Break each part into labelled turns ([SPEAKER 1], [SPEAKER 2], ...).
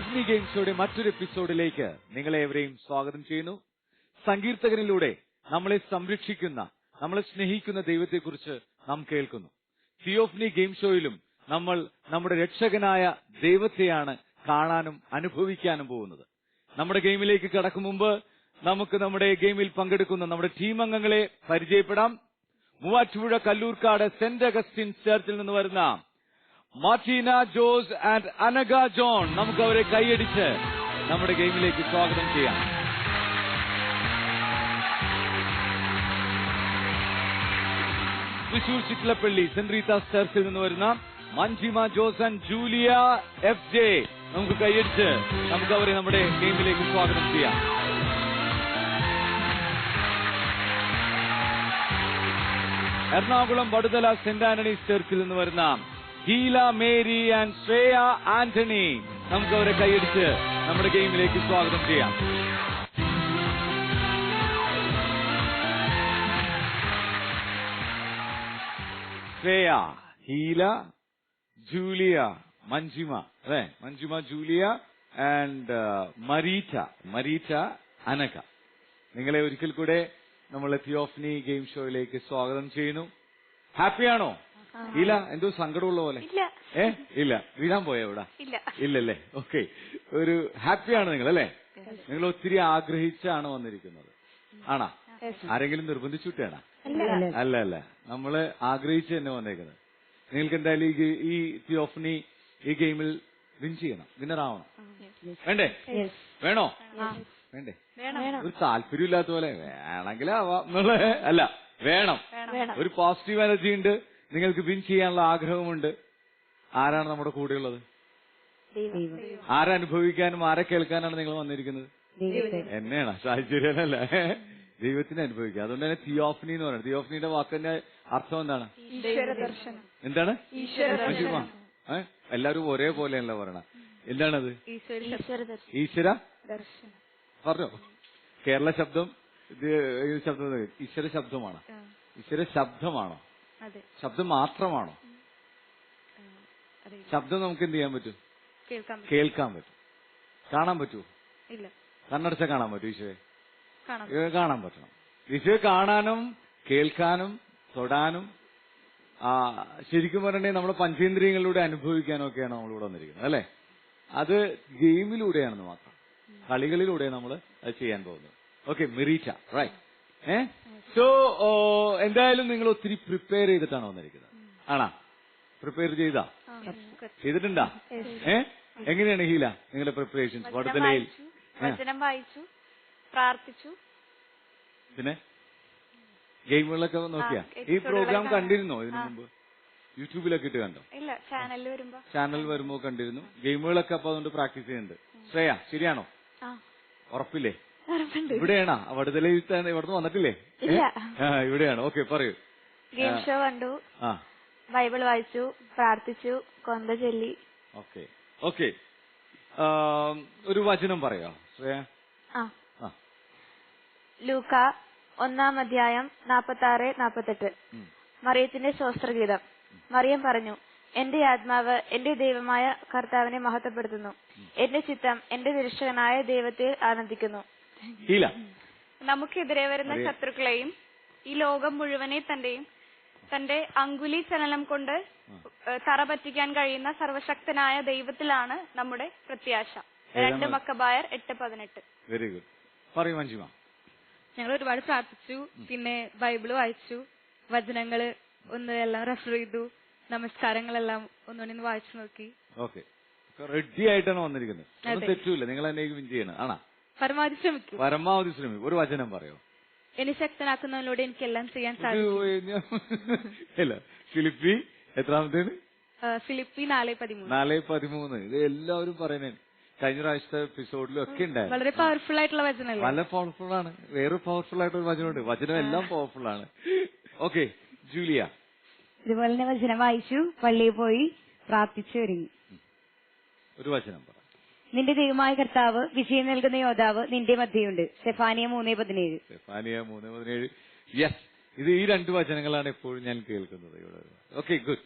[SPEAKER 1] Of me ഗെയിംസോടെ മറ്റൊരു എപ്പിസോഡിലേക്ക് നിങ്ങളെവരെയും സ്വാഗതം ചെയ്യുന്നു. സങ്കീർത്തകനിലൂടെ നമ്മളെ സംരക്ഷിക്കുന്ന, നമ്മളെ സ്നേഹിക്കുന്ന ദൈവത്തെക്കുറിച്ച് നാം കേൾക്കുന്നു. തിയോഫ്നി ഗെയിം ഷോയിലും നമ്മൾ നമ്മുടെ രക്ഷകനായ ദൈവത്തെയാണ് കാണാനും അനുഭവിക്കാനും പോകുന്നത്. നമ്മുടെ ഗെയിമിലേക്ക് കടക്കും മുമ്പ് നമുക്ക് നമ്മുടെ ഗെയിമിൽ പങ്കെടുക്കുന്ന നമ്മുടെ ടീം അംഗങ്ങളെ പരിചയപ്പെടാം. മൂവാറ്റുപുഴ കല്ലൂർക്കാട് സെന്റ് അഗസ്റ്റിൻ ചർച്ചിൽ നിന്ന് വരുന്ന Martina Jose and Anagha John, നമുക്ക് അവരെ കൈയടിച്ച് നമ്മുടെ ഗെയിമിലേക്ക് സ്വാഗതം ചെയ്യാം. തൃശൂർ ചിറ്റലപ്പള്ളി സെന്റ് റീത്താസ് ചർച്ചിൽ നിന്ന് വരുന്ന Manjima Jose and Julia F J, നമുക്ക് കൈയടിച്ച് നമുക്ക് അവരെ നമ്മുടെ ഗെയിമിലേക്ക് സ്വാഗതം ചെയ്യാം. എറണാകുളം വടുതല സെന്റ് ആന്റണീസ് ചർച്ചിൽ നിന്ന് വരുന്ന ഹീല മേരി ആൻഡ് ശ്രേയ ആന്റണി, നമുക്ക് അവരെ കൈയടിച്ച് നമ്മുടെ ഗെയിമിലേക്ക് സ്വാഗതം ചെയ്യാം. ശ്രേയ, ഹീല, ജൂലിയ, മഞ്ജിമ, അല്ലെ, മഞ്ജിമ, ജൂലിയ ആൻഡ് മരീറ്റ അനക, നിങ്ങളെ ഒരിക്കൽ കൂടെ നമ്മൾ തിയോഫ്നി ഗെയിം ഷോയിലേക്ക് സ്വാഗതം ചെയ്യുന്നു. ഹാപ്പിയാണോ? ഇല്ല, എന്തോ സങ്കടമുള്ള പോലെ. ഇല്ല, വീഴാൻ പോയോ ഇവിടെ? ഇല്ലല്ലേ? ഓക്കെ, ഒരു ഹാപ്പിയാണ് നിങ്ങൾ അല്ലേ? നിങ്ങൾ ഒത്തിരി ആഗ്രഹിച്ചാണ് വന്നിരിക്കുന്നത്, ആണോ? ആരെങ്കിലും നിർബന്ധിച്ചുവിട്ടാണ്? അല്ല, നമ്മള് ആഗ്രഹിച്ച് തന്നെ വന്നേക്കുന്നത്. നിങ്ങൾക്ക് എന്തായാലും ഈ തിയോഫ്നി ഈ ഗെയിമിൽ വിൻ ചെയ്യണം, വിന്നറാവണം. വേണ്ടേ? വേണോ? വേണ്ടേ? ഒരു താല്പര്യമില്ലാത്ത പോലെ വേണമെങ്കിൽ ആവാം എന്നുള്ള അല്ല, വേണം. ഒരു പോസിറ്റീവ് എനർജി ഉണ്ട്, നിങ്ങൾക്ക് വിൻ ചെയ്യാനുള്ള ആഗ്രഹമുണ്ട്. ആരാണ് നമ്മുടെ കൂടെയുള്ളത്? ആരനുഭവിക്കാനും ആരെ കേൾക്കാനാണ് നിങ്ങൾ വന്നിരിക്കുന്നത്? എന്നെയാണ്, സാഹചര്യമല്ല, ദൈവത്തിനെ അനുഭവിക്കുക. അതുകൊണ്ട് തന്നെ തിയോഫ്നി എന്ന് പറയുന്നത്, തിയോഫ്നിയുടെ വാക്കിന്റെ അർത്ഥം എന്താണ്? എന്താണ്? എല്ലാവരും ഒരേപോലെയല്ല പറയണ. എന്താണത്? ഈശ്വര പറഞ്ഞോ. കേരള ശബ്ദം, ശബ്ദം ഈശ്വര ശബ്ദമാണോ? ഈശ്വര ശബ്ദമാണോ? ശബ്ദം മാത്രമാണോ? ശബ്ദം നമുക്ക് എന്ത് ചെയ്യാൻ പറ്റും? കേൾക്കാൻ പറ്റും. കാണാൻ പറ്റുമോ? കണ്ണടച്ച കാണാൻ പറ്റും? ഈശോയെ കാണാൻ പറ്റണം. ഈശോയെ കാണാനും കേൾക്കാനും തൊടാനും ശരിക്കും പറഞ്ഞിട്ടുണ്ടെങ്കിൽ നമ്മുടെ പഞ്ചേന്ദ്രിയങ്ങളിലൂടെ അനുഭവിക്കാനും ഒക്കെയാണ് നമ്മളിവിടെ വന്നിരിക്കുന്നത്, അല്ലെ? അത് ഗെയിമിലൂടെയാണെന്ന് മാത്രം, കളികളിലൂടെ നമ്മൾ അത് ചെയ്യാൻ പോകുന്നത്. Okay, മെറീറ്റ, right. സോ എന്തായാലും നിങ്ങൾ ഒത്തിരി പ്രിപ്പയർ ചെയ്തിട്ടാണ് വന്നിരിക്കുന്നത്, ആണോ? പ്രിപ്പയർ ചെയ്തിട്ടുണ്ടാ? എങ്ങനെയാണ് ഹീല നിങ്ങളുടെ പ്രിപ്പറേഷൻസ്? വടുതലയിൽ
[SPEAKER 2] വചനം വായിച്ചു, പ്രാർത്ഥിച്ചു,
[SPEAKER 1] പിന്നെ ഗെയിമുകളൊക്കെ നോക്കിയാ? ഈ പ്രോഗ്രാം കണ്ടിരുന്നോ ഇതിനു മുമ്പ്? യൂട്യൂബിലൊക്കെ ഇട്ട് കണ്ടോ?
[SPEAKER 2] ഇല്ല,
[SPEAKER 1] ചാനൽ വരുമ്പോ കണ്ടിരുന്നു. ഗെയിമുകളൊക്കെ അപ്പൊ അതുകൊണ്ട് പ്രാക്ടീസ് ചെയ്യുന്നുണ്ട്. ശ്രേയ, ശരിയാണോ? ഉറപ്പില്ലേ? ഇവിടെയാണോ? വടുതലയിൽ ഇവിടുന്ന് വന്നിട്ടില്ലേ? ഇവിടെയാണ്. ഓക്കെ, പറയൂ.
[SPEAKER 2] ഗെയിം ഷോ കണ്ടു, ബൈബിൾ വായിച്ചു, പ്രാർത്ഥിച്ചു, കൊന്ത ചൊല്ലി.
[SPEAKER 1] ഓക്കെ, ഒരു വചനം പറയാ ശ്രേയ?
[SPEAKER 2] ലൂക്ക 1:46-48. മറിയത്തിന്റെ സ്വസ്ത്രഗീതം. മറിയം പറഞ്ഞു, എന്റെ ആത്മാവ് എന്റെ ദൈവമായ കർത്താവിനെ മഹത്വപ്പെടുത്തുന്നു, എന്റെ ചിത്തം എന്റെ രക്ഷകനായ ദൈവത്തിൽ ആനന്ദിക്കുന്നു. നമുക്കെതിരെ വരുന്ന ശത്രുക്കളെയും ഈ ലോകം മുഴുവനെ തന്റെ അങ്കുലി ചലനം കൊണ്ട് തറ പറ്റിക്കാൻ കഴിയുന്ന സർവശക്തനായ ദൈവത്തിലാണ് നമ്മുടെ പ്രത്യാശ. 2 മക്കബായർ 8:18.
[SPEAKER 1] Very good. പറയൂ മഞ്ജിമ.
[SPEAKER 3] ഞങ്ങൾ ഒരുപാട് പ്രാർത്ഥിച്ചു, പിന്നെ ബൈബിള് വായിച്ചു, വചനങ്ങള് എല്ലാം റെഫർ ചെയ്തു, നമസ്കാരങ്ങളെല്ലാം ഒന്നുകൂടി വായിച്ചു നോക്കി.
[SPEAKER 1] ഓക്കെ, റെഡി ആയിട്ടാണ് വന്നിരിക്കുന്നത്. തെറ്റൂല, നിങ്ങൾ എന്നെ വിൻ ചെയ്യണം, ആണോ?
[SPEAKER 3] പരമാവധി ശ്രമിക്കും.
[SPEAKER 1] ഒരു വചനം പറയോ?
[SPEAKER 3] എന്നെ ശക്തനാക്കുന്നതിലൂടെ എനിക്കെല്ലാം ചെയ്യാൻ സാധിക്കും.
[SPEAKER 1] ഫിലിപ്പി എത്രാമത്തേന്?
[SPEAKER 3] ഫിലിപ്പി 4:13.
[SPEAKER 1] ഇത് എല്ലാവരും പറയുന്നേ. കഴിഞ്ഞ പ്രാവശ്യത്തെ എപ്പിസോഡിലും ഒക്കെ ഉണ്ടായിരുന്നു.
[SPEAKER 3] വളരെ പവർഫുൾ ആയിട്ടുള്ള വചനമല്ലേ?
[SPEAKER 1] നല്ല പവർഫുൾ ആണ്. വേറെ പവർഫുൾ ആയിട്ടൊരു വചനമുണ്ട്. വചനം എല്ലാം പവർഫുൾ ആണ്. Okay, Julia.
[SPEAKER 4] ഇതുപോലെ തന്നെ വചനം വായിച്ചു, പള്ളിയിൽ പോയി പ്രാർത്ഥിച്ചു ഒരുങ്ങി.
[SPEAKER 1] ഒരു വചനം പറ.
[SPEAKER 4] നിന്റെ ദൈവമായ കർത്താവ് വിജയം നൽകുന്ന യോദ്ധാവ് നിന്റെ മധ്യയുണ്ട്. സെഫാനിയ 3:17.
[SPEAKER 1] യെസ്, ഇത് ഈ 2 വചനങ്ങളാണ് എപ്പോഴും ഞാൻ കേൾക്കുന്നത് ഇവിടെ. Okay, good.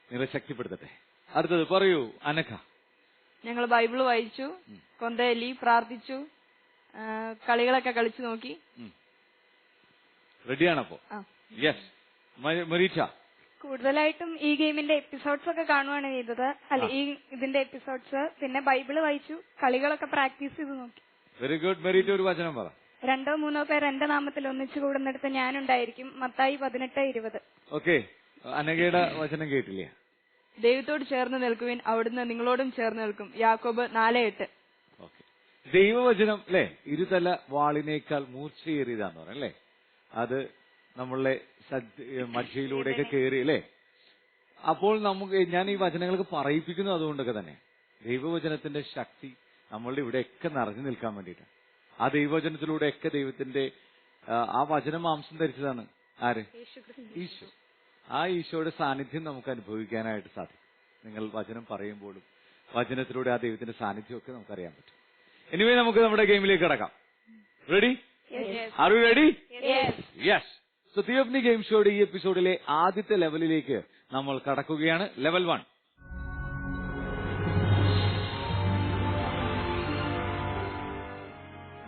[SPEAKER 1] നിങ്ങളെ ശക്തിപ്പെടുത്തട്ടെ. അടുത്തത് പറയൂ അനഘ.
[SPEAKER 5] ഞങ്ങൾ ബൈബിൾ വായിച്ചു, കൊന്തയല്ലി, പ്രാർത്ഥിച്ചു, കളികളൊക്കെ കളിച്ചു നോക്കി.
[SPEAKER 1] റെഡിയാണപ്പോ? യെസ്. മരീച്ച?
[SPEAKER 2] കൂടുതലായിട്ടും ഈ ഗെയിമിന്റെ എപ്പിസോഡ്സ് ഒക്കെ കാണുവാണ് ചെയ്തത്. അല്ല, ഈ ഇതിന്റെ എപ്പിസോഡ്സ്. പിന്നെ ബൈബിള് വായിച്ചു, കളികളൊക്കെ പ്രാക്ടീസ് ചെയ്ത് നോക്കി.
[SPEAKER 1] Very good. മരീച്ച ഒരു വചനം പറ.
[SPEAKER 2] 2 3 പേർ എന്റെ നാമത്തിൽ ഒന്നിച്ചു കൂടുന്നിടത്ത് ഞാനുണ്ടായിരിക്കും. മത്തായി 18:20.
[SPEAKER 1] ഓക്കെ. അനഘയുടെ വചനം കേട്ടില്ലേ?
[SPEAKER 5] ദൈവത്തോട് ചേർന്ന് നിൽക്കുവിൻ, അവിടുന്ന് നിങ്ങളോടും ചേർന്ന് നിൽക്കും. യാക്കോബ് 4:8.
[SPEAKER 1] ഓക്കെ. ദൈവവചനം അല്ലെ ഇരുതല വാളിനേക്കാൾ മൂർച്ചയേറിയതാന്ന് പറയാം അല്ലെ. അത് നമ്മളെ മധ്യയിലൂടെയൊക്കെ കയറി അല്ലെ. അപ്പോൾ നമുക്ക് ഞാൻ ഈ വചനങ്ങൾക്ക് പറയിപ്പിക്കുന്നു അതുകൊണ്ടൊക്കെ തന്നെ. ദൈവവചനത്തിന്റെ ശക്തി നമ്മളുടെ ഇവിടെയൊക്കെ നിറഞ്ഞു നിൽക്കാൻ വേണ്ടിയിട്ട്. ആ ദൈവവചനത്തിലൂടെയൊക്കെ ദൈവത്തിന്റെ ആ വചനം മാംസം ധരിച്ചതാണ്. ആര്? ഈശോ. ആ ഈശോയുടെ സാന്നിധ്യം നമുക്ക് അനുഭവിക്കാനായിട്ട് സാധിക്കും. നിങ്ങൾ വചനം പറയുമ്പോഴും വചനത്തിലൂടെ ആ ദൈവത്തിന്റെ സാന്നിധ്യമൊക്കെ നമുക്കറിയാൻ പറ്റും. എനിവേ നമുക്ക് നമ്മുടെ ഗെയിമിലേക്ക് കടക്കാം. Ready? Are you ready? Yes. So Theophany game ഷോയുടെ ഈ എപ്പിസോഡിലെ ആദ്യത്തെ ലെവലിലേക്ക് നമ്മൾ കടക്കുകയാണ്. ലെവൽ 1.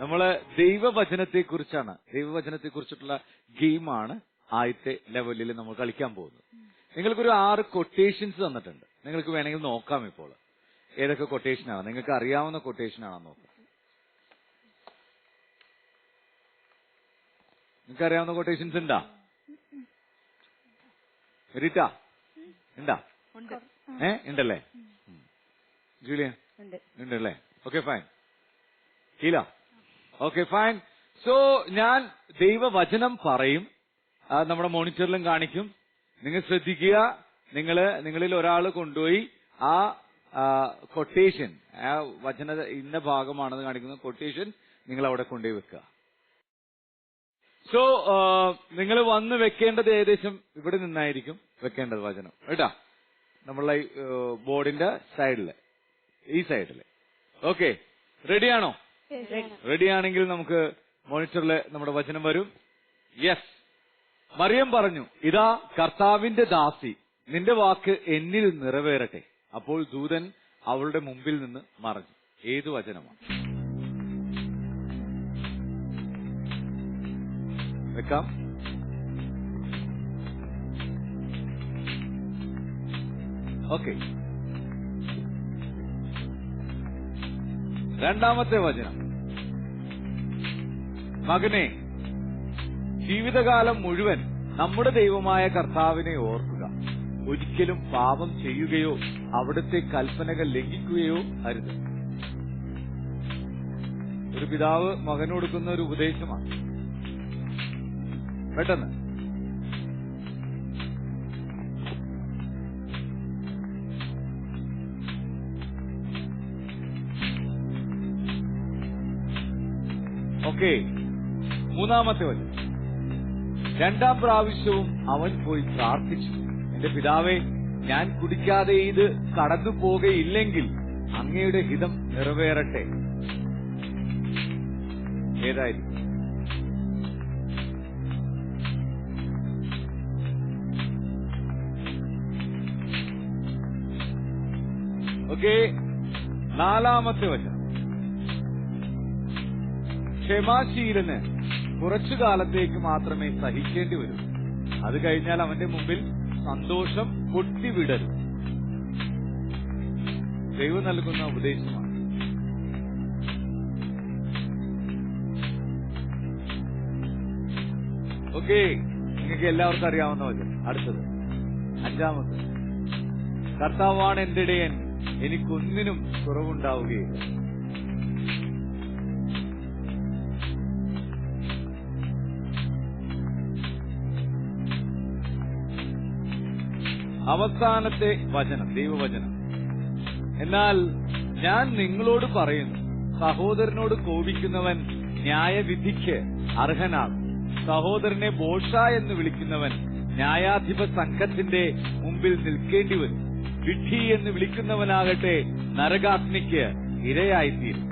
[SPEAKER 1] നമ്മള് ദൈവവചനത്തെക്കുറിച്ചിട്ടുള്ള ഗെയിമാണ് ആദ്യത്തെ ലെവലിൽ നമ്മൾ കളിക്കാൻ പോകുന്നത്. നിങ്ങൾക്കൊരു 6 കൊട്ടേഷൻസ് തന്നിട്ടുണ്ട്. നിങ്ങൾക്ക് വേണമെങ്കിൽ നോക്കാം ഇപ്പോൾ ഏതൊക്കെ കൊട്ടേഷനാണ്. നിങ്ങൾക്ക് അറിയാവുന്ന കൊട്ടേഷനാണെന്ന് നോക്കാം. നിങ്ങൾക്ക് അറിയാവുന്ന കൊട്ടേഷൻസ് ഉണ്ടാ? റീറ്റ ഉണ്ടാ? ഉണ്ടല്ലേ? ജൂലിയ ഉണ്ടല്ലേ? Okay fine. Heela? Okay fine. So ഞാൻ ദൈവവചനം പറയും, നമ്മുടെ മോണിറ്ററിലും കാണിക്കും. നിങ്ങൾ ശ്രദ്ധിക്കുക. നിങ്ങളിൽ ഒരാൾ കൊണ്ടുപോയി ആ കൊട്ടേഷൻ, ആ വചന ഇന്ന ഭാഗമാണെന്ന് കാണിക്കുന്ന കൊട്ടേഷൻ നിങ്ങൾ അവിടെ കൊണ്ടുപോയി വെക്കുക. സോ നിങ്ങൾ വന്ന് വെക്കേണ്ടത് ഏകദേശം ഇവിടെ നിന്നായിരിക്കും വെക്കേണ്ടത് വചനം കേട്ടാ. നമ്മളെ ബോർഡിന്റെ സൈഡില്, ഈ സൈഡില്. ഓക്കെ, റെഡിയാണോ? റെഡിയാണെങ്കിൽ നമുക്ക് മോണിറ്ററിൽ നമ്മുടെ വചനം വരും. യെസ്. മറിയം പറഞ്ഞു, ഇതാ കർത്താവിന്റെ ദാസി, നിന്റെ വാക്ക് എന്നിൽ നിറവേറട്ടെ. അപ്പോൾ ദൂതൻ അവളുടെ മുമ്പിൽ നിന്ന് മറഞ്ഞു. ഏത് വചനമാണ്? വെക്കാം. ഓക്കെ. രണ്ടാമത്തെ വചനം, മകനെ, ജീവിതകാലം മുഴുവൻ നമ്മുടെ ദൈവമായ കർത്താവിനെ ഓർക്കുക. ഒരിക്കലും പാപം ചെയ്യുകയോ അവിടുത്തെ കൽപ്പനകൾ ലംഘിക്കുകയോ അരുത്. ഒരു പിതാവ് മകന് കൊടുക്കുന്ന ഒരു ഉപദേശമാണ്. പെട്ടെന്ന്. ഓക്കെ. മൂന്നാമത്തെ വചനം, രണ്ടാം പ്രാവശ്യവും അവൻ പോയി പ്രാർത്ഥിച്ചു, എന്റെ പിതാവേ, ഞാൻ കുടിക്കാതെ ഇത് കടന്നു പോകയില്ലെങ്കിൽ അങ്ങയുടെ ഹിതം നിറവേറട്ടെ. ഏതായിരിക്കും? ഓക്കെ. നാലാമത്തെ വചനം, ക്ഷമാശീലന് കുറച്ചു കാലത്തേക്ക് മാത്രമേ സഹിക്കേണ്ടി വരൂ. അത് കഴിഞ്ഞാൽ അവന്റെ മുമ്പിൽ സന്തോഷം പൊട്ടിവിടരും. ദൈവം നൽകുന്ന ഉപദേശമാണ്. ഓക്കെ, നിങ്ങൾക്ക് എല്ലാവർക്കും അറിയാവുന്ന വചനം. അടുത്തത് അഞ്ചാമത്, കർത്താവാണ് എന്റെ ഇടയൻ, എനിക്കൊന്നിനും കുറവുണ്ടാവുകയില്ല. അവസാനത്തെ വചനം, ദൈവവചനം, എന്നാൽ ഞാൻ നിങ്ങളോട് പറയുന്നു, സഹോദരനോട് കോപിക്കുന്നവൻ ന്യായവിധിക്ക് അർഹനാണ്. സഹോദരനെ ബോഷ എന്ന് വിളിക്കുന്നവൻ ന്യായാധിപ സംഘത്തിന്റെ മുമ്പിൽ നിൽക്കേണ്ടി വരും. വിഡ്ഢി എന്ന് വിളിക്കുന്നവനാകട്ടെ നരകാഗ്നിക്ക് ഇരയായിത്തീരും.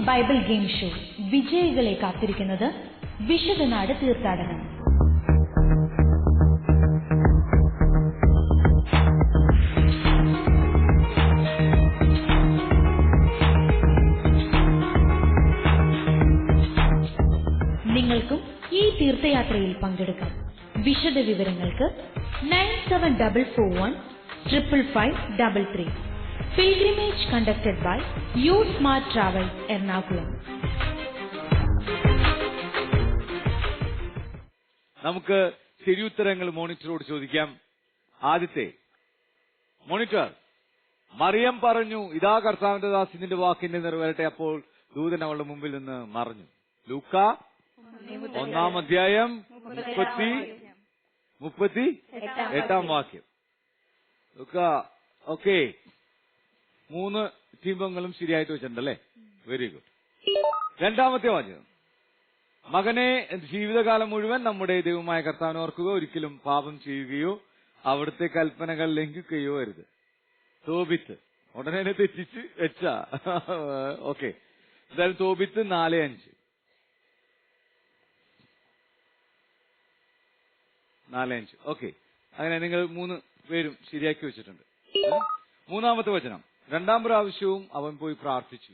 [SPEAKER 6] ബൈബിൾ ഗെയിം ഷോ വിജയികളെ കാത്തിരിക്കുന്നത് വിശുദ്ധനാട് തീർത്ഥാടനം. നിങ്ങൾക്കും ഈ തീർത്ഥയാത്രയിൽ പങ്കെടുക്കാം. വിശദ വിവരങ്ങൾക്ക് 9744155533. Pilgrimage conducted by You Smart Travels Ernakulam.
[SPEAKER 1] നമുക്ക് ശരിയുത്തരങ്ങൾ മോണിറ്ററോട് ചോദിക്കാം. ആദ്യത്തെ മോണിറ്റർ, മറിയം പറഞ്ഞു, ഇതാ കർത്താവിന്റെ ദാസി, നിന്റെ വാക്കിന്റെ നിറവേറട്ടെ. അപ്പോൾ ദൂതൻ അവളുടെ മുമ്പിൽ നിന്ന് മറഞ്ഞു. ലൂക്ക 1-ാം അധ്യായം 38-ാം വാക്യം. ലൂക്ക, ഓക്കെ, 3 ടീമ്പങ്ങളും ശരിയായിട്ട് വെച്ചിട്ടുണ്ടല്ലേ? Very good. 2-ാമത്തെ വാക്യം, മകനെ, ജീവിതകാലം മുഴുവൻ നമ്മുടെ ദൈവമായ കർത്താവിനെ ഓർക്കുക, ഒരിക്കലും പാപം ചെയ്യുകയോ അവിടുത്തെ കൽപ്പനകൾ ലംഘിക്കുകയോ അരുത്. തോബിത്ത് ഉടനെ തെറ്റിച്ച് വെച്ചാ. ഓക്കെ, എന്തായാലും തോബിത്ത് 4-5. 4-5. ഓക്കെ, അങ്ങനെ നിങ്ങൾ 3 പേരും ശരിയാക്കി വെച്ചിട്ടുണ്ട്. 3-ാമത്തെ വചനം, 2-ാം പ്രാവശ്യവും അവൻ പോയി പ്രാർത്ഥിച്ചു,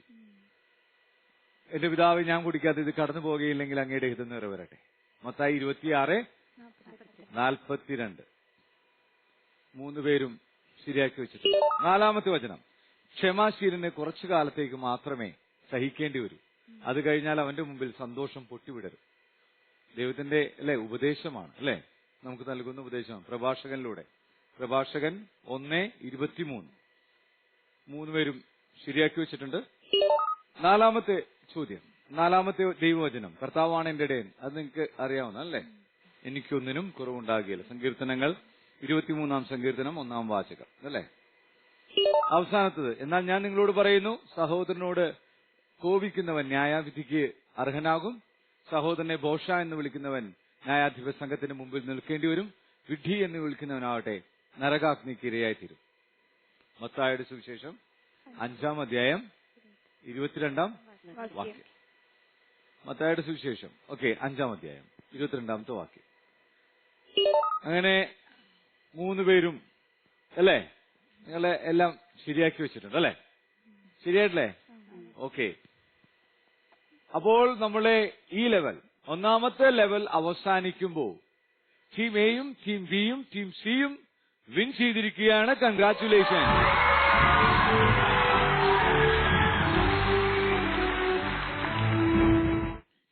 [SPEAKER 1] എന്റെ പിതാവ്, ഞാൻ കുടിക്കാതെ ഇത് കടന്നു പോകുകയില്ലെങ്കിൽ അങ്ങയുടെ ഹിതം നിറവേറട്ടെ. മത്തായി 26:42. 3 പേരും ശരിയാക്കി വെച്ചിട്ടുണ്ട്. 4-ാമത്തെ വചനം, ക്ഷമാശീലനെ കുറച്ചു കാലത്തേക്ക് മാത്രമേ സഹിക്കേണ്ടി വരൂ, അത് കഴിഞ്ഞാൽ അവന്റെ മുമ്പിൽ സന്തോഷം പൊട്ടിവിടരും. ദൈവത്തിന്റെ ഉപദേശമാണ് അല്ലെ, നമുക്ക് നൽകുന്ന ഉപദേശമാണ് പ്രഭാഷകനിലൂടെ. പ്രഭാഷകൻ 1:23. 3 പേരും ശരിയാക്കി വെച്ചിട്ടുണ്ട്. 4-ാമത്തെ ചോദ്യം, 4-ാമത്തെ ദൈവവചനം, കർത്താവാണ് എന്റെ ഇടയൻ. അത് നിങ്ങൾക്ക് അറിയാവുന്ന അല്ലേ? എനിക്കൊന്നിനും കുറവുണ്ടാകുകയില്ല. സങ്കീർത്തനങ്ങൾ 23-ാം സങ്കീർത്തനം 1-ാം വാചകം അല്ലേ? അവസാനത്തത്, എന്നാൽ ഞാൻ നിങ്ങളോട് പറയുന്നു, സഹോദരനോട് കോപിക്കുന്നവൻ ന്യായാവിധിക്ക് അർഹനാകും, സഹോദരനെ ഭോഷ എന്ന് വിളിക്കുന്നവൻ ന്യായാധിപ സംഘത്തിന് മുമ്പിൽ നിൽക്കേണ്ടി വരും, വിഡ്ഢി എന്ന് വിളിക്കുന്നവനാവട്ടെ നരകാഗ്നിക്ക് ഇരയായിത്തീരും. മത്തായിയുടെ സുവിശേഷം 5-ാം അധ്യായം 22-ാം വാക്യം. മത്തായിയുടെ സുവിശേഷം 5-ാം അധ്യായം 22-ാമത്തെ വാക്യം. അങ്ങനെ 3 പേരും അല്ലേ, നിങ്ങളെ എല്ലാം ശരിയാക്കി വെച്ചിട്ടുണ്ട് അല്ലേ? ശരിയായിട്ടല്ലേ? ഓക്കെ, അപ്പോൾ നമ്മളെ ഈ ലെവൽ, 1-ാമത്തെ ലെവൽ അവസാനിക്കുമ്പോൾ ടീം എയും ടീം ബിയും ടീം സിയും വിൻ ചെയ്തിരിക്കുകയാണ്. കൺഗ്രാറ്റുലേഷൻ.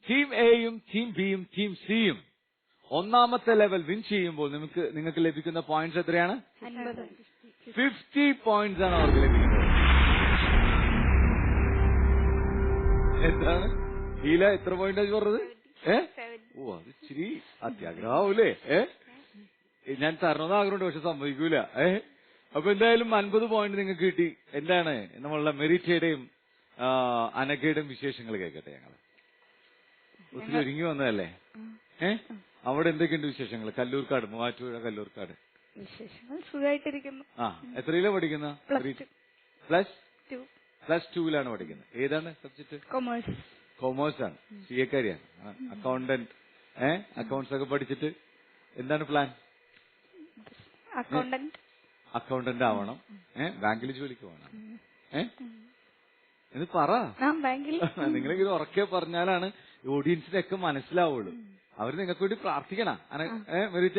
[SPEAKER 1] ടീം എയും ടീം ബിയും ടീം സിയും 1-ാമത്തെ ലെവൽ വിൻ ചെയ്യുമ്പോൾ നിങ്ങൾക്ക് ലഭിക്കുന്ന പോയിന്റ്സ് എത്രയാണ്? 50 പോയിന്റ്സ് ആണ് അവർക്ക് ലഭിക്കുന്നത്. എന്താണ് ഹീല എത്ര പോയിന്റാ പറഞ്ഞത്? ഓ, അത് ഇച്ചിരി അത്യാഗ്രഹാവൂലേ? ഞാൻ തരണമെന്ന് ആഗ്രഹമുണ്ട്, പക്ഷെ സംഭവിക്കൂല. അപ്പൊ എന്തായാലും 50 പോയിന്റ് നിങ്ങൾക്ക് കിട്ടി. എന്താണ് നമ്മളുടെ മെറിറ്റയുടെയും അനഘയുടെയും വിശേഷങ്ങൾ കേൾക്കട്ടെ. ഞങ്ങൾ ഒത്തിരി ഒരുങ്ങി വന്നതല്ലേ? അവിടെ എന്തൊക്കെയുണ്ട് വിശേഷങ്ങൾ? കല്ലൂർക്കാട്, മൂവാറ്റുപുഴ കല്ലൂർക്കാട്
[SPEAKER 2] വിശേഷങ്ങൾ സുഖമായിട്ടിരിക്കുന്നു.
[SPEAKER 1] എത്രയിലാ പഠിക്കുന്ന? പ്ലസ് 2-ലാണ് പഠിക്കുന്നത്. ഏതാണ് സബ്ജക്ട്? കൊമേഴ്സ് ആണ്. CA-കാരിയാണ്. അക്കൗണ്ടന്റ്. അക്കൗണ്ട്സ് ഒക്കെ പഠിച്ചിട്ട് എന്താണ് പ്ലാൻ? അക്കൗണ്ടന്റ് ആവണം. ബാങ്കിൽ ജോലിക്ക് പോകണം. ഇത് പറ. നിങ്ങളിത് ഉറക്കെ പറഞ്ഞാലാണ് ഓഡിയൻസിനൊക്കെ മനസ്സിലാവുള്ളൂ. അവര് നിങ്ങൾക്ക് വേണ്ടി പ്രാർത്ഥിക്കണം. മെറിറ്റ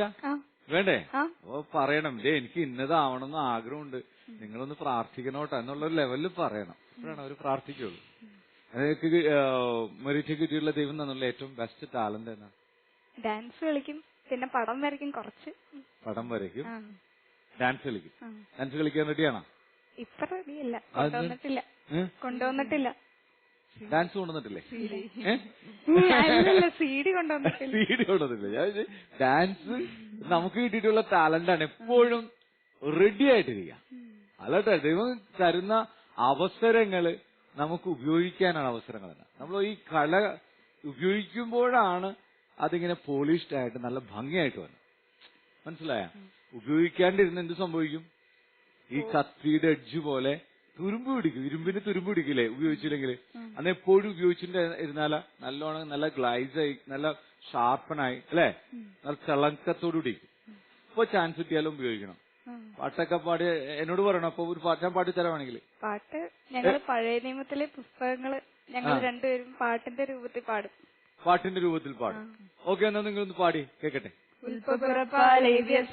[SPEAKER 1] വേണ്ടേ? അപ്പൊ പറയണം, എനിക്ക് ഇന്നതാവണമെന്ന് ആഗ്രഹമുണ്ട്, നിങ്ങളൊന്ന് പ്രാർത്ഥിക്കണോട്ടോ എന്നുള്ളൊരു ലെവലിൽ പറയണം. അപ്പോഴാണ് അവര് പ്രാർത്ഥിക്കുള്ളൂ. അതൊക്കെ മെറിറ്റ് കിട്ടിയുള്ള ദൈവം തന്നുള്ള ഏറ്റവും ബെസ്റ്റ് ടാലന്റ് എന്നാ?
[SPEAKER 2] ഡാൻസ് കളിക്കും, പിന്നെ പടം വരയ്ക്കും. കുറച്ച്
[SPEAKER 1] പടം വരയ്ക്കും, ഡാൻസ് കളിക്കും. ഡാൻസ് കളിക്കാൻ റെഡിയാണോ?
[SPEAKER 2] ഇപ്പൊ റെഡിയല്ല, കൊണ്ടുവന്നിട്ടില്ല.
[SPEAKER 1] ഡാൻസ് കൊണ്ടുവന്നിട്ടില്ലേ?
[SPEAKER 2] CD
[SPEAKER 1] കൊണ്ടുവന്നിട്ടില്ല. ഡാൻസ് നമുക്ക് കിട്ടിയിട്ടുള്ള ടാലന്റാണ്. എപ്പോഴും റെഡി ആയിട്ടിരിക്കുക. അല്ലട്ടെ, ദൈവം തരുന്ന അവസരങ്ങള് നമുക്ക് ഉപയോഗിക്കാനാണ് അവസരങ്ങൾ. നമ്മൾ ഈ കല ഉപയോഗിക്കുമ്പോഴാണ് അതിങ്ങനെ പോളിഷ്ഡ് ആയിട്ട് നല്ല ഭംഗിയായിട്ട് വന്നത്. മനസ്സിലായ? ഉപയോഗിക്കാണ്ടിരുന്ന് എന്ത് സംഭവിക്കും? ഈ കത്തിയുടെ എഡ്ജ് പോലെ തുരുമ്പ് പിടിക്കും, ഇരുമ്പിന് തുരുമ്പ് പിടിക്കില്ലേ ഉപയോഗിച്ചില്ലെങ്കിൽ. അന്ന് എപ്പോഴും ഉപയോഗിച്ചിട്ട് ഇരുന്നാല നല്ലോണം നല്ല ഗ്ലൈസായി നല്ല ഷാർപ്പനായി അല്ലെ, നല്ല തിളക്കത്തോടുകൂടി. ഇപ്പൊ ചാൻസ് കിട്ടിയാലും ഉപയോഗിക്കണം. പാട്ടൊക്കെ പാടി എന്നോട് പറയണം. അപ്പൊ ഒരു പാട്ട് ഞാൻ പാടി തരാണെങ്കിൽ.
[SPEAKER 3] പാട്ട് ഞങ്ങൾ പഴയ നിയമത്തിലെ പുസ്തകങ്ങള് ഞങ്ങൾ രണ്ടുപേരും പാട്ടിന്റെ രൂപത്തിൽ പാടും.
[SPEAKER 1] പാട്ടിന്റെ രൂപത്തിൽ പാടും. ഓക്കെ, എന്നാ നിങ്ങളൊന്ന് പാടി കേക്കട്ടെ.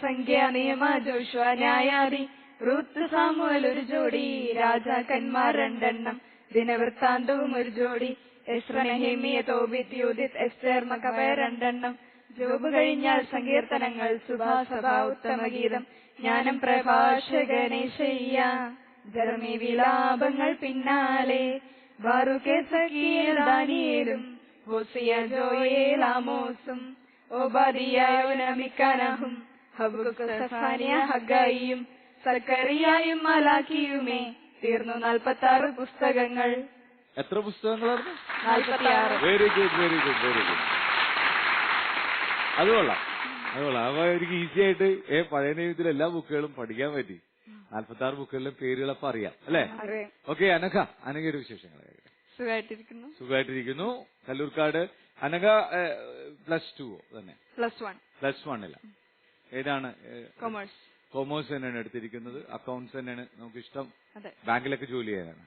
[SPEAKER 5] സംഖ്യ നിയമ ജോഷുവ ന്യായാധി റുത്ത് സാമുവൽ ഒരു ജോഡി, രാജാക്കന്മാർ 2 ദിനവൃത്താന്തവും ഒരു ജോഡി, എസ്ര നെഹെമിയ തോബിത്ത് യൂദിത്ത് എസ്തേർ മക്കബയ 2 ജോബ് കഴിഞ്ഞാൽ സങ്കീർത്തനങ്ങൾ സുഭാസഭ ഉത്തമഗീതം ജ്ഞാനം പ്രഭാഷകനേശയ്യ ജർമ്മി വിലാപങ്ങൾ പിന്നാലെ ബാറുക്കെ സക്കീൽ ദാനിയേലും ഹോസിയ ജോയേൽ ആമോസും ഓബാദിയായോന മിക്കാനഹും ഹബുക്ക് സഫാനിയ ഹഗ്ഗായിയും സക്കറിയായും മലാക്കിയുമേ തീർന്നു 46 പുസ്തകങ്ങൾ.
[SPEAKER 1] എത്ര പുസ്തകങ്ങളായിരുന്നു?
[SPEAKER 5] 46.
[SPEAKER 1] Very good, very good, very good. അത് കൊള്ളാം, അത് കൊള്ളാം. അപ്പൊ എനിക്ക് ഈസി ആയിട്ട് പഴയ നിയമത്തിൽ എല്ലാ ബുക്കുകളും പഠിക്കാൻ പറ്റി. 46 ബുക്കുകളിലെ പേരുകളപ്പോ അറിയാം അല്ലെ? ഓക്കെ, അനഘയുടെ വിശേഷങ്ങൾ.
[SPEAKER 5] സുഖമായിട്ടിരിക്കുന്നു.
[SPEAKER 1] സുഖമായിട്ടിരിക്കുന്നു. കല്ലൂർക്കാട്. അനഘ +2 തന്നെ? +1 ഏതാണ്?
[SPEAKER 5] കൊമേഴ്സ്.
[SPEAKER 1] കൊമേഴ്സ് തന്നെയാണ് എടുത്തിരിക്കുന്നത്. അക്കൗണ്ട്സ് തന്നെയാണ് നമുക്ക് ഇഷ്ടം. ബാങ്കിലൊക്കെ ജോലി ചെയ്യാനാണ്.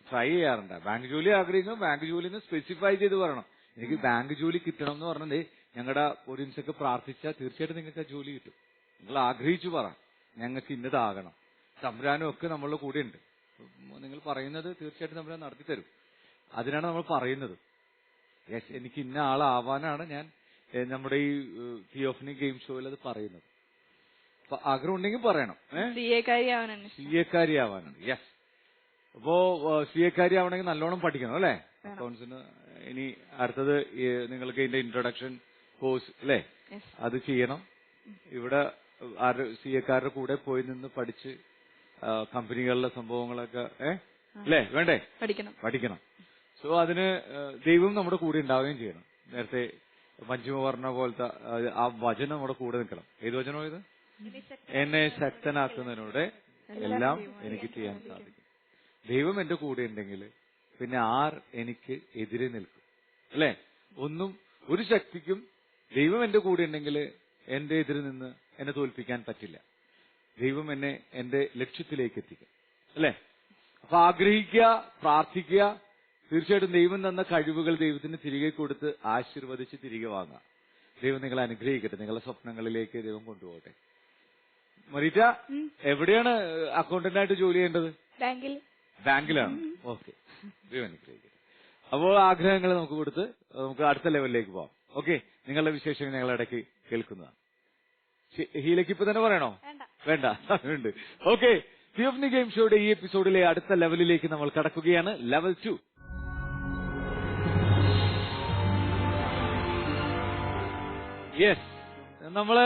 [SPEAKER 1] ട്രൈ ചെയ്യാറുണ്ട്. ബാങ്ക് ജോലി ആഗ്രഹിക്കുന്നു. ബാങ്ക് ജോലി സ്പെസിഫൈ ചെയ്ത് പറയണം. എനിക്ക് ബാങ്ക് ജോലി കിട്ടണം എന്ന് പറഞ്ഞത് ഞങ്ങളുടെ ഓഡിയൻസ് ഒക്കെ പ്രാർത്ഥിച്ചാൽ തീർച്ചയായിട്ടും നിങ്ങൾക്ക് ആ ജോലി കിട്ടും. നിങ്ങൾ ആഗ്രഹിച്ചു പറ, ഞങ്ങൾക്ക് ഇന്നതാകണം. തമ്പുരാനും ഒക്കെ നമ്മളുടെ കൂടെ ഉണ്ട്. നിങ്ങൾ പറയുന്നത് തീർച്ചയായിട്ടും തമ്പുരാൻ നടത്തി തരും. അതിനാണ് നമ്മൾ പറയുന്നത്. യെസ്, എനിക്ക് ഇന്ന ആളാവാനാണ് ഞാൻ നമ്മുടെ ഈ തിയോഫനി ഗെയിം ഷോയിൽ അത് പറയുന്നത്. അപ്പൊ ആഗ്രഹം ഉണ്ടെങ്കിൽ പറയണം. CA ആവാനാണ്. യെസ്. അപ്പോ CA ആവണമെങ്കിൽ നല്ലോണം പഠിക്കണം അല്ലെ? അക്കൗണ്ട്സിന്. ഇനി അടുത്തത് നിങ്ങൾക്ക് ഇതിന്റെ ഇൻട്രൊഡക്ഷൻ കോഴ്സ് അല്ലെ, അത് ചെയ്യണം. ഇവിടെ CA കൂടെ പോയി നിന്ന് പഠിച്ച് കമ്പനികളിലെ സംഭവങ്ങളൊക്കെ അല്ലേ വേണ്ടേ? പഠിക്കണം. സോ അതിന് ദൈവം നമ്മുടെ കൂടെ ഉണ്ടാവുകയും ചെയ്യണം. നേരത്തെ മഞ്ജുമ പറഞ്ഞ പോലത്തെ ആ വചനം നമ്മുടെ കൂടെ നിൽക്കണം. ഏത് വചനമോ ഇത്? എന്നെ ശക്തനാക്കുന്നതിനൂടെ എല്ലാം എനിക്ക് ചെയ്യാൻ സാധിക്കും. ദൈവം എന്റെ കൂടെ ഉണ്ടെങ്കിൽ പിന്നെ ആർ എനിക്ക് എതിരെ നിൽക്കും അല്ലെ? ഒരു ശക്തിക്കും ദൈവം എന്റെ കൂടെ ഉണ്ടെങ്കിൽ എന്റെ എതിരെ നിന്ന് എന്നെ തോൽപ്പിക്കാൻ പറ്റില്ല. ദൈവം എന്നെ എന്റെ ലക്ഷ്യത്തിലേക്ക് എത്തിക്കും അല്ലെ? അപ്പൊ ആഗ്രഹിക്കുക, പ്രാർത്ഥിക്കുക. തീർച്ചയായിട്ടും ദൈവം തന്ന കഴിവുകൾ ദൈവത്തിന് തിരികെ കൊടുത്ത് ആശീർവദിച്ച് തിരികെ വാങ്ങുക. ദൈവം നിങ്ങളെ അനുഗ്രഹിക്കട്ടെ. നിങ്ങളുടെ സ്വപ്നങ്ങളിലേക്ക് ദൈവം കൊണ്ടുപോകട്ടെ. മരീറ്റ, എവിടെയാണ് അക്കൗണ്ടന്റായിട്ട് ജോലി ചെയ്യേണ്ടത്? ബാങ്കിലാണ്. ഓക്കെ, ദൈവം അനുഗ്രഹിക്കട്ടെ. അപ്പോൾ ആഗ്രഹങ്ങൾ നമുക്ക് കൊടുത്ത് നമുക്ക് അടുത്ത ലെവലിലേക്ക് പോവാം. ഓക്കെ, നിങ്ങളുടെ വിശേഷങ്ങൾ ഞങ്ങൾ ഇടയ്ക്ക് കേൾക്കുന്നതാണ്. ഹീലയ്ക്ക് ഇപ്പൊ തന്നെ പറയണോ? വേണ്ട, ഉണ്ട്. ഓക്കെ, തിയോഫനി ഗെയിം ഷോയുടെ ഈ എപ്പിസോഡിലെ അടുത്ത ലെവലിലേക്ക് നമ്മൾ കടക്കുകയാണ്. ലെവൽ 2. യെസ്, നമ്മള്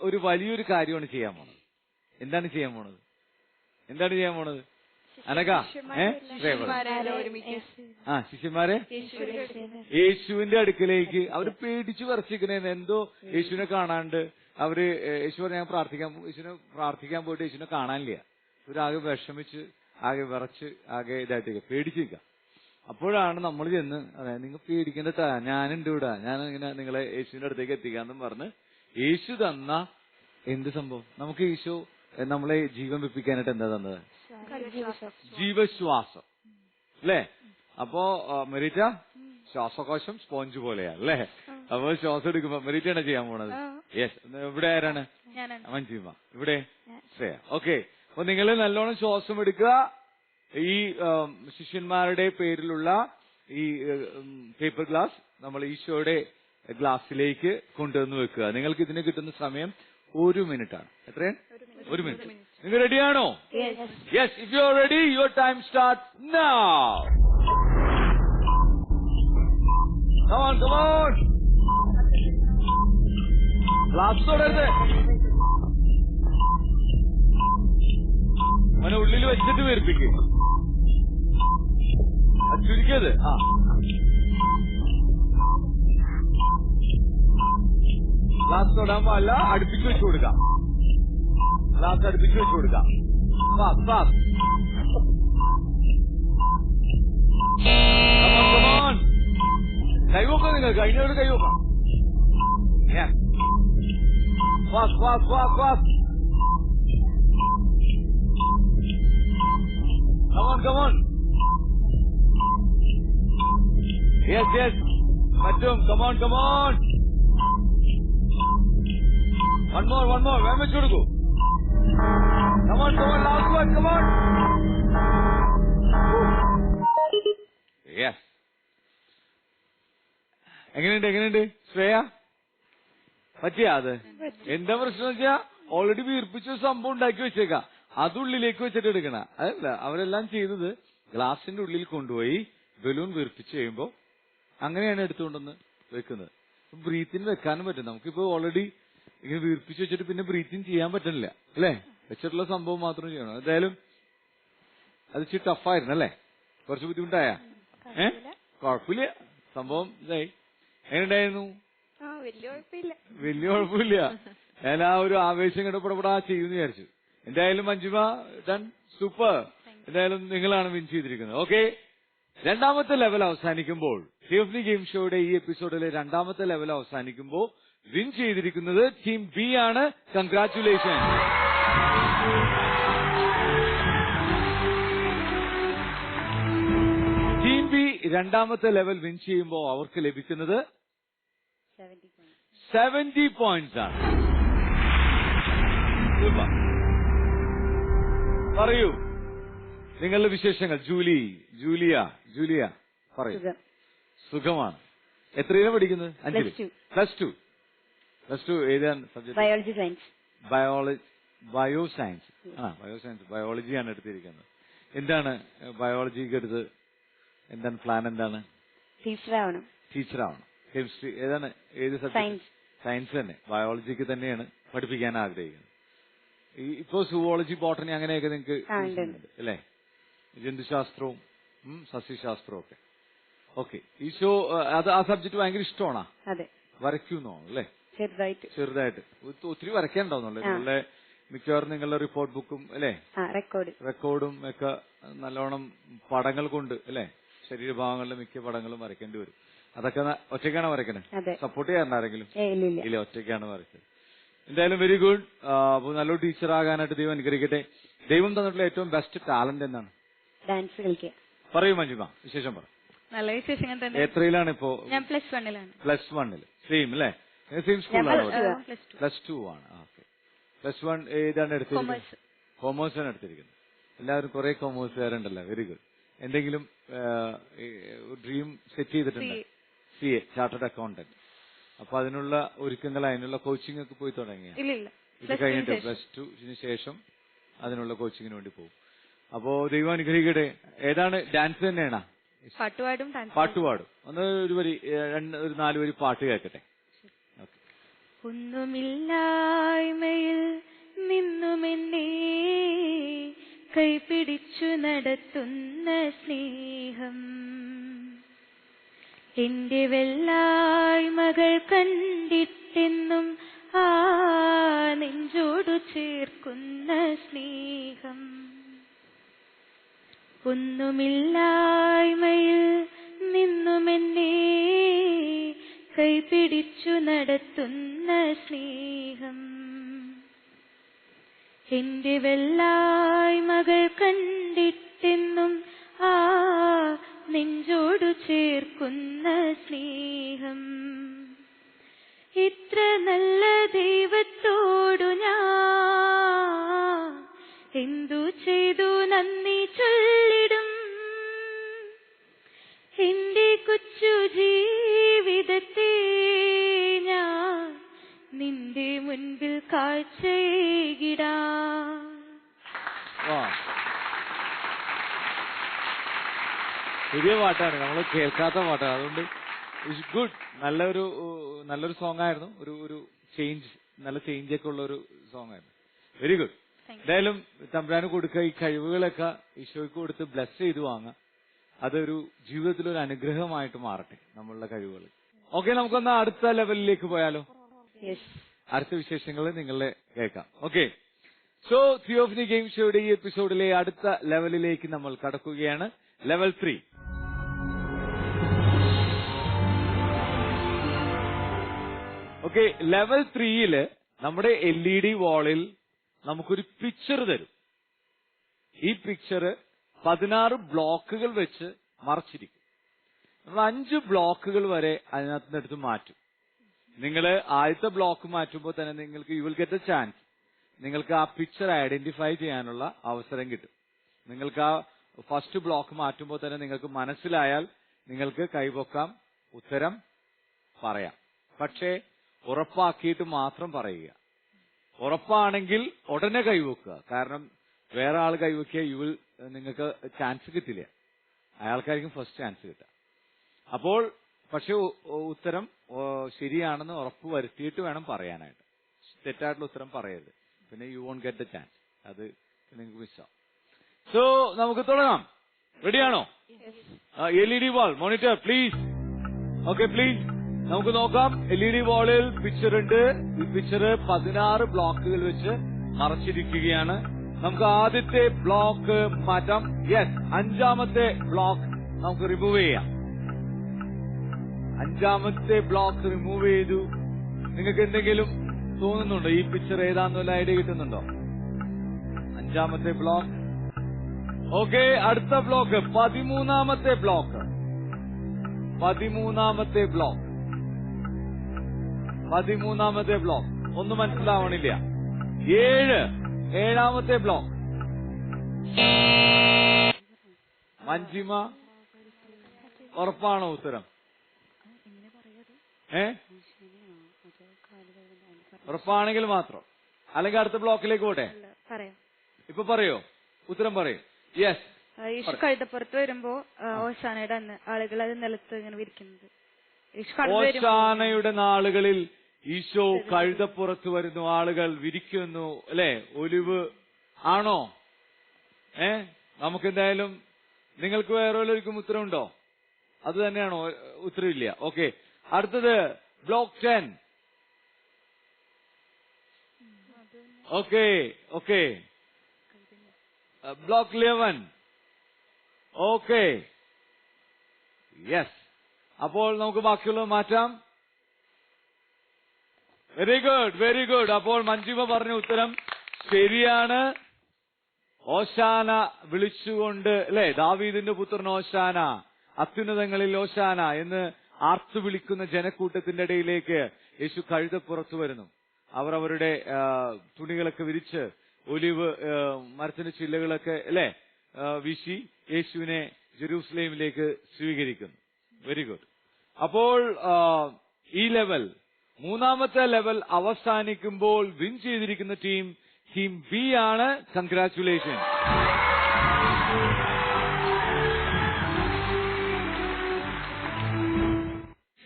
[SPEAKER 1] ഒരു വലിയൊരു കാര്യമാണ് ചെയ്യാൻ പോണത്. എന്താണ് ചെയ്യാൻ പോണത്? അനഘ, ശിഷ്യന്മാരെ യേശുവിന്റെ അടുക്കലേക്ക് അവര് പേടിച്ചു വിറച്ചിരിക്കണേന്ന്. എന്തോ യേശുവിനെ കാണാണ്ട് അവര് യേശുവിനെ യേശുവിനെ പ്രാർത്ഥിക്കാൻ പോയിട്ട് യേശുവിനെ കാണാനില്ല. ഇവരാകെ വിഷമിച്ച് ആകെ വിറച്ച് ആകെ ഇതായിട്ട് പേടിച്ചിരിക്കുക. അപ്പോഴാണ് നമ്മൾ ചെന്ന് നിങ്ങൾ പേടിക്കേണ്ട, ഞാനുണ്ട് ഇവിടെ, ഞാൻ ഇങ്ങനെ നിങ്ങളെ യേശുവിന്റെ അടുത്തേക്ക് എത്തിക്കാന്നും പറഞ്ഞ് യേശു തന്ന എന്ത് സംഭവം? നമുക്ക് യേശു നമ്മളെ ജീവൻ വെപ്പിക്കാനായിട്ട് എന്താ തന്നത്? ജീവശ്വാസം അല്ലേ? അപ്പോ മെരീറ്റ, ശ്വാസകോശം സ്പോഞ്ച് പോലെയാണ് അല്ലേ? അപ്പൊ ശ്വാസം എടുക്കുമ്പോ മെരീറ്റയാണ് ചെയ്യാൻ പോണത്. യെസ്. ഇവിടെ ആരാണ്? മഞ്ജുമ. ഇവിടെ ശ്രേയ. ഓക്കെ, അപ്പൊ നിങ്ങൾ നല്ലോണം ശ്വാസം എടുക്കുക. ഈ ശിഷ്യന്മാരുടെ പേരിലുള്ള ഈ പേപ്പർ ഗ്ലാസ് നമ്മൾ ഈശോയുടെ ഗ്ലാസ്സിലേക്ക് കൊണ്ടുവന്ന് വെക്കുക. നിങ്ങൾക്ക് ഇതിന് കിട്ടുന്ന സമയം 1 മിനിറ്റാണ്. എത്രയാണ്? 1 മിനിറ്റ്. നിങ്ങൾ റെഡിയാണോ? Yes. If you are ready, your time start now. Come on, come on. Glass തൊടരുത്. അവനെ ഉള്ളിൽ വെച്ചിട്ട് വീർപ്പിക്കും. ചുരുക്കിയത്. ഗ്ലാസ് തൊടാൻ പാടില്ല. അടുപ്പിച്ച് വെച്ചു കൊടുക്കാം. ഗ്ലാസ് അടുപ്പിച്ച് വെച്ചു കൊടുക്കാം. നിങ്ങൾ കഴിഞ്ഞവർ കൈ നോക്കാം. Fast, fast, fast, fast. Come on, come on. Yes, yes. Mattum, come on, come on. One more. Where much should go? Come on, last one, come on. Yes. എങ്ങനെയുണ്ട് ശ്രേയ? പറ്റിയാ? അത് എന്താ പ്രശ്നം വെച്ചാ ഓൾറെഡി വീർപ്പിച്ച സംഭവം ഉണ്ടാക്കി വെച്ചേക്കാം, അതുള്ളിലേക്ക് വെച്ചിട്ട് എടുക്കണ അതല്ല. അവരെല്ലാം ചെയ്തത് ഗ്ലാസിന്റെ ഉള്ളിൽ കൊണ്ടുപോയി ബലൂൺ വീർപ്പിച്ച് കഴിയുമ്പോ അങ്ങനെയാണ് എടുത്തുകൊണ്ടെന്ന് വെക്കുന്നത്. ബ്രീത്തിന് വെക്കാനും പറ്റും. നമുക്കിപ്പോ ഓൾറെഡി ഇങ്ങനെ വീർപ്പിച്ച് വെച്ചിട്ട് പിന്നെ ബ്രീത്തിങ് ചെയ്യാൻ പറ്റണില്ല അല്ലേ? വെച്ചിട്ടുള്ള സംഭവം മാത്രം ചെയ്യണം. എന്തായാലും അത് ഇച്ചിരി ടഫായിരുന്നു അല്ലേ? കുറച്ച് ബുദ്ധിമുട്ടായ? കുഴപ്പമില്ല, സംഭവം ഇതായി. എങ്ങനെയുണ്ടായിരുന്നു? വലിയ കുഴപ്പമില്ല. ഞാൻ ആ ഒരു ആവേശം കണ്ടപ്പെടാ ചെയ്യുമെന്ന് വിചാരിച്ചു. എന്തായാലും മഞ്ജുമ ഡൺ, സൂപ്പർ. എന്തായാലും നിങ്ങളാണ് വിൻ ചെയ്തിരിക്കുന്നത്. ഓക്കെ, രണ്ടാമത്തെ ലെവൽ അവസാനിക്കുമ്പോൾ, തിയോഫനി ഗെയിം ഷോയുടെ ഈ എപ്പിസോഡിലെ രണ്ടാമത്തെ ലെവൽ അവസാനിക്കുമ്പോൾ വിൻ ചെയ്തിരിക്കുന്നത് ടീം ബി ആണ്. കൺഗ്രാറ്റുലേഷൻ. ടീം ബി രണ്ടാമത്തെ ലെവൽ വിൻ ചെയ്യുമ്പോൾ അവർക്ക് ലഭിക്കുന്നത് 70 പോയിന്റ്സ് ആണ്. പറയൂ നിങ്ങളുടെ വിശേഷങ്ങൾ. ജൂലിയ പറയൂ. സുഖമാണ്. എത്രയാണ് പഠിക്കുന്നത്? 5ൽ. പ്ലസ് ടു ഏതാണ് സബ്ജക്ട്?
[SPEAKER 4] Biology science.
[SPEAKER 1] ബയോസയൻസ് ബയോളജിയാണ് എടുത്തിരിക്കുന്നത്. എന്താണ് ബയോളജിക്ക് എടുത്ത്? എന്താണ് പ്ലാൻ? എന്താണ്? ടീച്ചറാവണം. കെമിസ്ട്രി ഏതാണ്? ഏത് സബ്ജക്ട്? സയൻസ് തന്നെ. ബയോളജിക്ക് തന്നെയാണ് പഠിപ്പിക്കാൻ ആഗ്രഹിക്കുന്നത്. ഇപ്പോ സുവോളജി, ബോട്ടണി അങ്ങനെയൊക്കെ നിങ്ങൾക്ക് അല്ലേ? ജന്തുശാസ്ത്രവും സസ്യശാസ്ത്രവും ഒക്കെ. ഓക്കെ, ഈ ഷോ അത് ആ സബ്ജക്ട് ഭയങ്കര ഇഷ്ടമാണോ? വരയ്ക്കുന്നോ അല്ലേ? ചെറുതായിട്ട്. ഒത്തിരി വരയ്ക്കാനുണ്ടാവുന്നുള്ളൂ. നിങ്ങളുടെ മിക്കവാറും നിങ്ങളുടെ റിപ്പോർട്ട് ബുക്കും അല്ലേ, റെക്കോർഡും ഒക്കെ നല്ലോണം പടങ്ങൾ കൊണ്ട് അല്ലേ, ശരീരഭാഗങ്ങളിലെ മിക്ക പടങ്ങളും വരയ്ക്കേണ്ടി വരും. അതൊക്കെ ഒറ്റയ്ക്കാണ് വരയ്ക്കണേ? സപ്പോർട്ട് ചെയ്യാറുണ്ട് ആരെങ്കിലും? ഇല്ല, ഒറ്റയ്ക്കാണ് വരയ്ക്കുന്നത്. എന്തായാലും വെരി ഗുഡ്. അപ്പൊ നല്ലൊരു ടീച്ചർ ആകാനായിട്ട് ദൈവം അനുഗ്രഹിക്കട്ടെ. ദൈവം തന്നിട്ടുള്ള ഏറ്റവും ബെസ്റ്റ് ടാലന്റ് എന്താണ്?
[SPEAKER 4] ഡാൻസ് കളിക്കുക.
[SPEAKER 1] പറയൂ മഞ്ജുമ, വിശേഷം പറ.
[SPEAKER 3] നല്ല വിശേഷങ്ങൾ തന്നെ.
[SPEAKER 1] എത്രയിലാണ് ഇപ്പോ?
[SPEAKER 3] ഞാൻ +1
[SPEAKER 1] +1. സെയിം അല്ലേ? സെയിം സ്കൂളാണോ? +2 ആണ്. ഓക്കെ, +1 ഏതാണ് എടുത്തിരിക്കുന്നത്? കോമേഴ്സ് ആണ് എടുത്തിരിക്കുന്നത്. എല്ലാവരും കുറെ കോമേഴ്സുകാരുണ്ടല്ലോ. Very good. എന്തെങ്കിലും ഡ്രീം സെറ്റ് ചെയ്തിട്ടുണ്ട്? CA, chartered accountant. അപ്പൊ അതിനുള്ള ഒരുക്കങ്ങൾ, അതിനുള്ള കോച്ചിങ് ഒക്കെ പോയി തുടങ്ങിയ? ഇത് കഴിഞ്ഞിട്ട് +2 ശേഷം അതിനുള്ള കോച്ചിങ്ങിന് വേണ്ടി പോകും. അപ്പോ ദൈവം അനുഗ്രഹിക്കട്ടെ. ഏതാണ്? ഡാൻസ് തന്നെയാണോ? പാട്ടുപാടും. ഒന്ന് ഒരു 4 വരി പാട്ട് കേൾക്കട്ടെ.
[SPEAKER 3] ഒന്നുമില്ലായ്മയിൽ നിന്നുമെന്നെ കൈപിടിച്ചു നടത്തുന്ന സ്നേഹം, എന്റെ വെള്ളായ്മകൾ കണ്ടിട്ടെന്നും ആ നെഞ്ചോടു ചേർക്കുന്ന സ്നേഹം. ഒന്നുമില്ലായ്മയിൽ നിന്നുമെന്നെ കൈപിടിച്ചു നടത്തുന്ന സ്നേഹം, എന്റെ വെള്ളായ്മകൾ കണ്ടിട്ടെന്നും ആ നെഞ്ചോടു ചേർക്കുന്ന സ്നേഹം. ഇത്ര നല്ല ദൈവത്തോടു ഞാൻ എന്തു ചെയ്തു നന്ദി ചൊല്ലിടും. എന്റെ കൊച്ചു ജീവിതത്തെ ഞാൻ നിന്റെ മുൻപിൽ കാഴ്ചയിടാം.
[SPEAKER 1] പുതിയ പാട്ടാണ്, നമ്മൾ കേൾക്കാത്ത പാട്ടാണ്. അതുകൊണ്ട് ഇറ്റ്സ് ഗുഡ്. നല്ലൊരു സോങ് ആയിരുന്നു. ഒരു ചേഞ്ച്, നല്ല ചേഞ്ച് ഒക്കെ ഉള്ള ഒരു സോങ് ആയിരുന്നു. Very good. എന്തായാലും തമ്പുരാന് കൊടുക്കുക, ഈ കഴിവുകളൊക്കെ ഈശോയ്ക്ക് കൊടുത്ത് ബ്ലെസ് ചെയ്ത് വാങ്ങാം. അതൊരു ജീവിതത്തിലൊരു അനുഗ്രഹമായിട്ട് മാറട്ടെ നമ്മളുടെ കഴിവുകൾ. ഓക്കെ, നമുക്കൊന്ന് അടുത്ത ലെവലിലേക്ക് പോയാലോ? അടുത്ത വിശേഷങ്ങൾ നിങ്ങളെ കേൾക്കാം. ഓക്കെ, സോ തിയോഫനി ഗെയിം ഷോയുടെ ഈ എപ്പിസോഡിലെ അടുത്ത ലെവലിലേക്ക് നമ്മൾ കടക്കുകയാണ്. ലെവൽ 3. ഓക്കെ, ലെവൽ 3 നമ്മുടെ LED വാളിൽ നമുക്കൊരു പിക്ചർ തരും. ഈ പിക്ചർ 16 ബ്ലോക്കുകൾ വെച്ച് മറച്ചിരിക്കും. നമ്മൾ 5 ബ്ലോക്കുകൾ വരെ അതിനകത്ത് നിന്ന് എടുത്ത് മാറ്റും. നിങ്ങൾ ആദ്യത്തെ ബ്ലോക്ക് മാറ്റുമ്പോൾ തന്നെ നിങ്ങൾക്ക് you will get A chance, നിങ്ങൾക്ക് ആ പിക്ചർ ഐഡന്റിഫൈ ചെയ്യാനുള്ള അവസരം കിട്ടും. നിങ്ങൾക്ക് ആ ഫസ്റ്റ് ബ്ലോക്ക് മാറ്റുമ്പോൾ തന്നെ നിങ്ങൾക്ക് മനസ്സിലായാൽ നിങ്ങൾക്ക് കൈപൊക്കാം, ഉത്തരം പറയാം. പക്ഷേ ഉറപ്പാക്കിയിട്ട് മാത്രം പറയുക. ഉറപ്പാണെങ്കിൽ ഉടനെ കൈവെക്കുക. കാരണം വേറെ ആൾ കൈവെക്കിയ നിങ്ങൾക്ക് ചാൻസ് കിട്ടില്ല, അയാൾക്കായിരിക്കും ഫസ്റ്റ് ചാൻസ് കിട്ടുക. അപ്പോൾ പക്ഷെ ഉത്തരം ശരിയാണെന്ന് ഉറപ്പ് വരുത്തിയിട്ട് വേണം പറയാനായിട്ട്. തെറ്റായിട്ടുള്ള ഉത്തരം പറയരുത്, പിന്നെ you won't get the chance. അത് നിങ്ങൾക്ക് മിസ്സാവും. സോ നമുക്ക് തുടങ്ങാം. റെഡിയാണോ? LED wall monitor please. Okay please, നമുക്ക് നോക്കാം. LED വാളിൽ പിക്ചർ ഉണ്ട്. ഈ പിക്ചർ 16 ബ്ലോക്കുകൾ വെച്ച് മറച്ചിരിക്കുകയാണ്. നമുക്ക് ആദ്യത്തെ ബ്ലോക്ക് മാറ്റാം. യെസ്, 5ാമത്തെ ബ്ലോക്ക് നമുക്ക് റിമൂവ് ചെയ്യാം. 5ാമത്തെ ബ്ലോക്ക് റിമൂവ് ചെയ്തു. നിങ്ങൾക്ക് എന്തെങ്കിലും തോന്നുന്നുണ്ടോ? ഈ പിക്ചർ ഏതാണെന്നുള്ള ഐഡിയ കിട്ടുന്നുണ്ടോ? 5ാമത്തെ ബ്ലോക്ക്. ഓക്കെ, അടുത്ത ബ്ലോക്ക് 13ാമത്തെ ബ്ലോക്ക്. 13ാമത്തെ ബ്ലോക്ക്. 13ാമത്തെ ബ്ലോക്ക്. ഒന്നും മനസ്സിലാവണില്ല. 7ാമത്തെ ബ്ലോക്ക്. മഞ്ജിമ, ഉറപ്പാണോ ഉത്തരം? ഉറപ്പാണെങ്കിൽ മാത്രം, അല്ലെങ്കിൽ അടുത്ത ബ്ലോക്കിലേക്ക് പോട്ടെ.
[SPEAKER 3] പറയാം.
[SPEAKER 1] ഇപ്പൊ പറയോ? ഉത്തരം പറയൂ. യെസ്.
[SPEAKER 3] യേശു കഴുതപ്പുറത്ത് വരുമ്പോ ഓശാനയുടെ അന്ന് ആളുകൾ അത് നിലത്ത് ഇങ്ങനെ വിരിക്കുന്നത്.
[SPEAKER 1] ഓശാനയുടെ നാളുകളിൽ ഈശോ കഴുതപ്പുറത്ത് വരുന്നു, ആളുകൾ വിരിക്കുന്നു, അല്ലെ? ഒലിവ് ആണോ? നമുക്കെന്തായാലും നിങ്ങൾക്ക് വേറെ വല്ലവർക്കും ഉത്തരവുണ്ടോ? അത് തന്നെയാണോ? ഉത്തരവില്ല. ഓക്കെ, അടുത്തത് block 10. Okay okay, block 11. Okay, yes. അപ്പോൾ നമുക്ക് ബാക്കിയുള്ളത് മാറ്റാം. Very good, very good. അപ്പോൾ മഞ്ജിമ പറഞ്ഞ ഉത്തരം ശരിയാണ്. ഓശാന വിളിച്ചുകൊണ്ട്, അല്ലെ? ദാവീദിന്റെ പുത്രൻ ഓശാന, അത്യുന്നതങ്ങളിൽ ഓശാന എന്ന് ആർത്തു വിളിക്കുന്ന ജനക്കൂട്ടത്തിന്റെ ഇടയിലേക്ക് യേശു കഴുതപ്പുറത്ത് വരുന്നു. അവർ അവരുടെ തുണികളൊക്കെ വിരിച്ച് ഒലിവ് മരത്തിന്റെ ചില്ലകളൊക്കെ, അല്ലെ, വീശി യേശുവിനെ ജെറൂസലേമിലേക്ക് സ്വീകരിക്കുന്നു. Very good. അപ്പോൾ ഈ ലെവൽ, 3ാമത്തെ ലെവൽ അവസാനിക്കുമ്പോൾ വിൻ ചെയ്തിരിക്കുന്ന ടീം ബി ആണ്. കൺഗ്രാറ്റുലേഷൻ.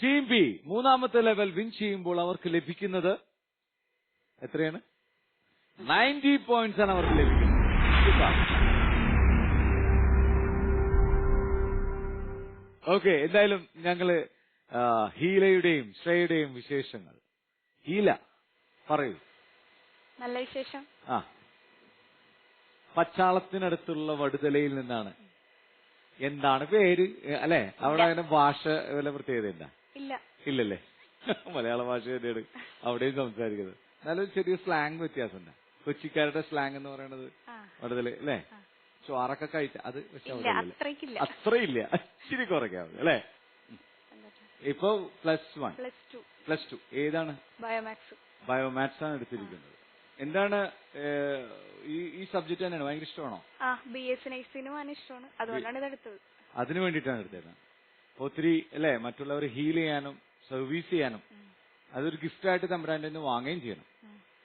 [SPEAKER 1] ടീം ബി 3ാമത്തെ ലെവൽ വിൻ ചെയ്യുമ്പോൾ അവർക്ക് ലഭിക്കുന്നത് എത്രയാണ്? 90 പോയിന്റ്സ് ആണ് അവർക്ക് ലഭിക്കുന്നത്. ഓക്കെ, എന്തായാലും ഞങ്ങള് ഹീലയുടെയും ശ്രേയയുടെയും വിശേഷങ്ങൾ. ഹീല പറയൂ.
[SPEAKER 2] നല്ല വിശേഷം.
[SPEAKER 1] പച്ചാളത്തിനടുത്തുള്ള വടുതലയിൽ നിന്നാണ്. എന്താണ് പേര്, അല്ലെ? അവിടെ അങ്ങനെ ഭാഷ വല്ല പ്രത്യേകത എന്താ? ഇല്ലല്ലേ? മലയാള ഭാഷ തന്നെയാണ് അവിടെയും സംസാരിക്കുന്നത്. നല്ലൊരു ചെറിയ സ്ലാങ് വ്യത്യാസമുണ്ട്. കൊച്ചിക്കാരുടെ സ്ലാങ് എന്ന് പറയുന്നത് വടുതല്, അല്ലെ? ചോറൊക്കെ കഴിച്ച അത് അത്രയില്ല, ഇച്ചിരി കുറയ്ക്കാവും, അല്ലെ? ഇപ്പൊ +1 ഏതാണ്? ബയോമാത്സ് ആണ് എടുത്തിരിക്കുന്നത്. എന്താണ് ഈ സബ്ജക്ട് തന്നെയാണ് ഭയങ്കര ഇഷ്ടമാണോ?
[SPEAKER 2] BSc നഴ്സിംഗിനുമാണ് ഇഷ്ടമാണ്, അതുകൊണ്ടാണ് ഇതെടുത്തത്.
[SPEAKER 1] അതിനു വേണ്ടിയിട്ടാണ് എടുത്തത്. ഒത്തിരി, അല്ലെ, മറ്റുള്ളവരെ ഹീൽ ചെയ്യാനും സർവീസ് ചെയ്യാനും അതൊരു ഗിഫ്റ്റ് ആയിട്ട് തമ്പുരാന്റെ നിന്ന് വാങ്ങുകയും ചെയ്യണം,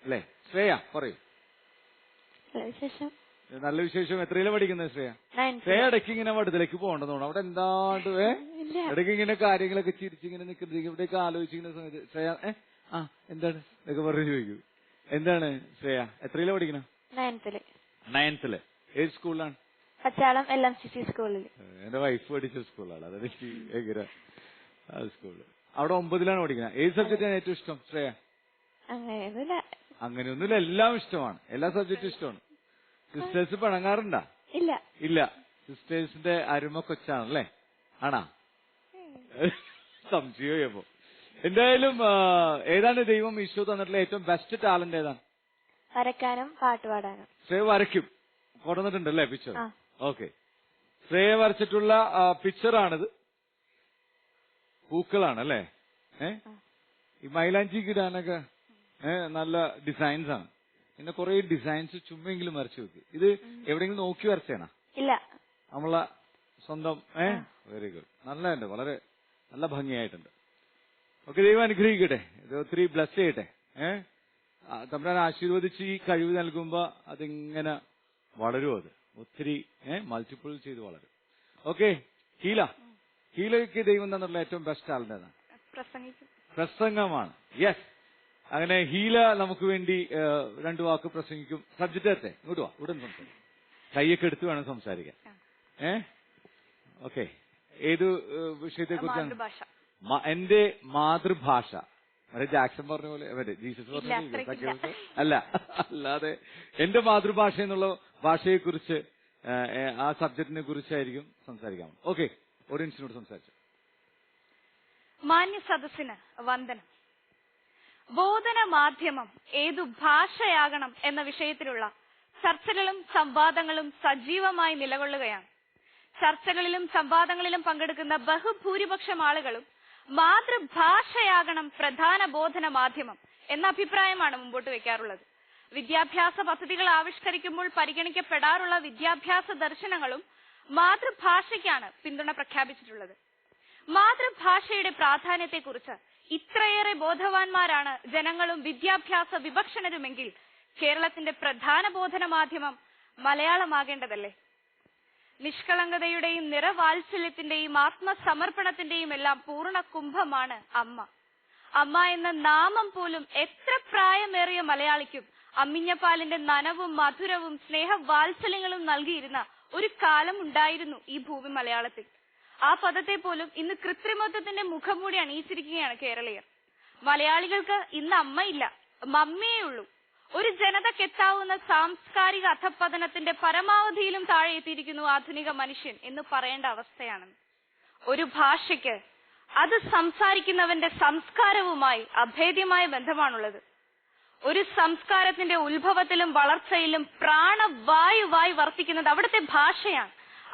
[SPEAKER 1] അല്ലെ? ശ്രേയ പറയൂ. നല്ല വിശേഷം. എത്രയിലാണ് പഠിക്കുന്നത് ശ്രേയ? ശ്രേയ ഇടയ്ക്ക് ഇങ്ങനെ വടുതലേക്ക് പോകണ്ടെന്ന് അവിടെ എന്താണ്ട് ഇടയ്ക്ക് ഇങ്ങനെ കാര്യങ്ങളൊക്കെ ചിരിച്ചിങ്ങനെ നിൽക്കുന്നത്, ഇവിടേക്ക് ആലോചിച്ചിങ്ങനെ സമയത്ത് ശ്രേയ എന്താണ് ഇതൊക്കെ പറഞ്ഞു ചോദിക്കൂ. എന്താണ് ശ്രേയ, എത്രയിലാണ് പഠിക്കണം? 9th. ഏത് സ്കൂളിലാണ്?
[SPEAKER 2] പച്ചാളം LMCC സ്കൂളിൽ.
[SPEAKER 1] എന്റെ വൈഫ് പഠിച്ച സ്കൂളാണ്, അതെനിക്ക് ഭയങ്കര സ്കൂള്. അവിടെ 9ലാണ് പഠിക്കുന്നത്. ഏത് സബ്ജക്റ്റാണ് ഏറ്റവും ഇഷ്ടം ശ്രേയ? അങ്ങനെയൊന്നുമില്ല, എല്ലാം ഇഷ്ടമാണ്, എല്ലാ സബ്ജക്റ്റും ഇഷ്ടമാണ്. സിസ്റ്റേഴ്സ് പിണങ്ങാറുണ്ടാ? ഇല്ല. സിസ്റ്റേഴ്സിന്റെ അരുമ കൊച്ചാണല്ലേ? ആണാ? സംശയമോ? എന്തായാലും ഏതാണ് ദൈവം ഈശോ തന്നിട്ടുള്ള ഏറ്റവും ബെസ്റ്റ് ടാലന്റ് ഏതാണ്?
[SPEAKER 2] വരയ്ക്കാനും പാട്ടുപാടാനും.
[SPEAKER 1] ശ്രേയ വരയ്ക്കും, കൊണ്ടുവന്നിട്ടുണ്ടല്ലേ പിക്ചർ? ഓക്കെ, ശ്രേയ വരച്ചിട്ടുള്ള പിക്ചറാണിത്. പൂക്കളാണ് അല്ലേ? ഈ മൈലാഞ്ചിക്ക് ഇടാനൊക്കെ നല്ല ഡിസൈൻസ് ആണ്. പിന്നെ കുറെ ഡിസൈൻസ് ചുമ്മെങ്കിലും വരച്ചു വെക്കും. ഇത് എവിടെയെങ്കിലും നോക്കി വരച്ചേനാ?
[SPEAKER 2] ഇല്ല,
[SPEAKER 1] നമ്മളെ സ്വന്തം. വെരി ഗുഡ്, നല്ലതുണ്ട്, വളരെ നല്ല ഭംഗിയായിട്ടുണ്ട്. ഓക്കെ, ദൈവം അനുഗ്രഹിക്കട്ടെ, ഇത് ഒത്തിരി ബ്ലസ് ചെയ്യട്ടെ. തമ്പുരാൻ ആശീർവദിച്ച് ഈ കഴിവ് നൽകുമ്പോ അതിങ്ങനെ വളരും, അത് ഒത്തിരി മൾട്ടിപ്പിൾ ചെയ്ത് വളരും. ഓക്കെ, ഹീലയ്ക്ക് ദൈവം തന്നുള്ള ഏറ്റവും ബെസ്റ്റ് ടാലന്റ് ഏതാണ്? പ്രസംഗമാണ്. യെസ്, അങ്ങനെ ഹീല നമുക്ക് വേണ്ടി 2 വാക്ക് പ്രസംഗിക്കും. സബ്ജക്റ്റ് എത്തെ ഇങ്ങോട്ട് വാ, ഇവിടെ സംസാരിക്കും. കൈയൊക്കെ എടുത്ത് വേണം സംസാരിക്കാൻ. ഓക്കെ, ഏത് വിഷയത്തെ കുറിച്ചാണ്? എന്റെ മാതൃഭാഷ. ജാക്സൺ പറഞ്ഞ പോലെ, ജീസസ് പറഞ്ഞ അല്ല, അല്ലാതെ എന്റെ മാതൃഭാഷ എന്നുള്ള ഭാഷയെ കുറിച്ച്, ആ സബ്ജക്റ്റിനെ കുറിച്ചായിരിക്കും സംസാരിക്കാം. ഓക്കെ, ഓഡിയൻസിനോട് സംസാരിച്ചു.
[SPEAKER 2] മാന്യ സദസ്സിന് വന്ദനം. ബോധന മാധ്യമം ഏതു ഭാഷയാകണം എന്ന വിഷയത്തിലുള്ള ചർച്ചകളും സംവാദങ്ങളും സജീവമായി നിലകൊള്ളുകയാണ്. ചർച്ചകളിലും സംവാദങ്ങളിലും പങ്കെടുക്കുന്ന ബഹുഭൂരിപക്ഷം ആളുകളും മാതൃഭാഷയാകണം പ്രധാന ബോധന മാധ്യമം എന്ന അഭിപ്രായമാണ് മുമ്പോട്ട് വെക്കാറുള്ളത്. വിദ്യാഭ്യാസ പദ്ധതികൾ ആവിഷ്കരിക്കുമ്പോൾ പരിഗണിക്കപ്പെടാറുള്ള വിദ്യാഭ്യാസ ദർശനങ്ങളും മാതൃഭാഷയ്ക്കാണ് പിന്തുണ പ്രഖ്യാപിച്ചിട്ടുള്ളത്. മാതൃഭാഷയുടെ പ്രാധാന്യത്തെക്കുറിച്ച് ഇത്രയേറെ ബോധവാന്മാരാണ് ജനങ്ങളും വിദ്യാഭ്യാസ വിവക്ഷണരുമെങ്കിൽ കേരളത്തിന്റെ പ്രധാന ബോധന മാധ്യമം മലയാളമാകേണ്ടതല്ലേ? നിഷ്കളങ്കതയുടെയും നിറവാത്സല്യത്തിന്റെയും ആത്മസമർപ്പണത്തിന്റെയും എല്ലാം പൂർണ്ണ കുംഭമാണ് അമ്മ. അമ്മ എന്ന നാമം പോലും എത്ര പ്രായമേറിയ മലയാളിക്കും അമ്മിഞ്ഞപ്പാലിന്റെ നനവും മധുരവും സ്നേഹവാത്സല്യങ്ങളും നൽകിയിരുന്ന ഒരു കാലം ഉണ്ടായിരുന്നു ഈ ഭൂമി മലയാളത്തിൽ. ആ പദത്തെ പോലും ഇന്ന് കൃത്രിമത്വത്തിന്റെ മുഖംമൂടി അണിയിച്ചിരിക്കുകയാണ് കേരളീയർ. മലയാളികൾക്ക് ഇന്ന് അമ്മയില്ല, മമ്മിയേ ഉള്ളൂ. ഒരു ജനതക്കെത്താവുന്ന സാംസ്കാരിക അധപ്പതനത്തിന്റെ പരമാവധിയിലും താഴെ എത്തിയിരിക്കുന്നു ആധുനിക മനുഷ്യൻ എന്ന് പറയേണ്ട അവസ്ഥയാണ്. ഒരു ഭാഷയ്ക്ക് അത് സംസാരിക്കുന്നവന്റെ സംസ്കാരവുമായി അഭേദ്യമായ ബന്ധമാണുള്ളത്. ഒരു സംസ്കാരത്തിന്റെ ഉത്ഭവത്തിലും വളർച്ചയിലും പ്രാണവായുവായി വർത്തിക്കുന്നത് അവിടുത്തെ ഭാഷയാണ്.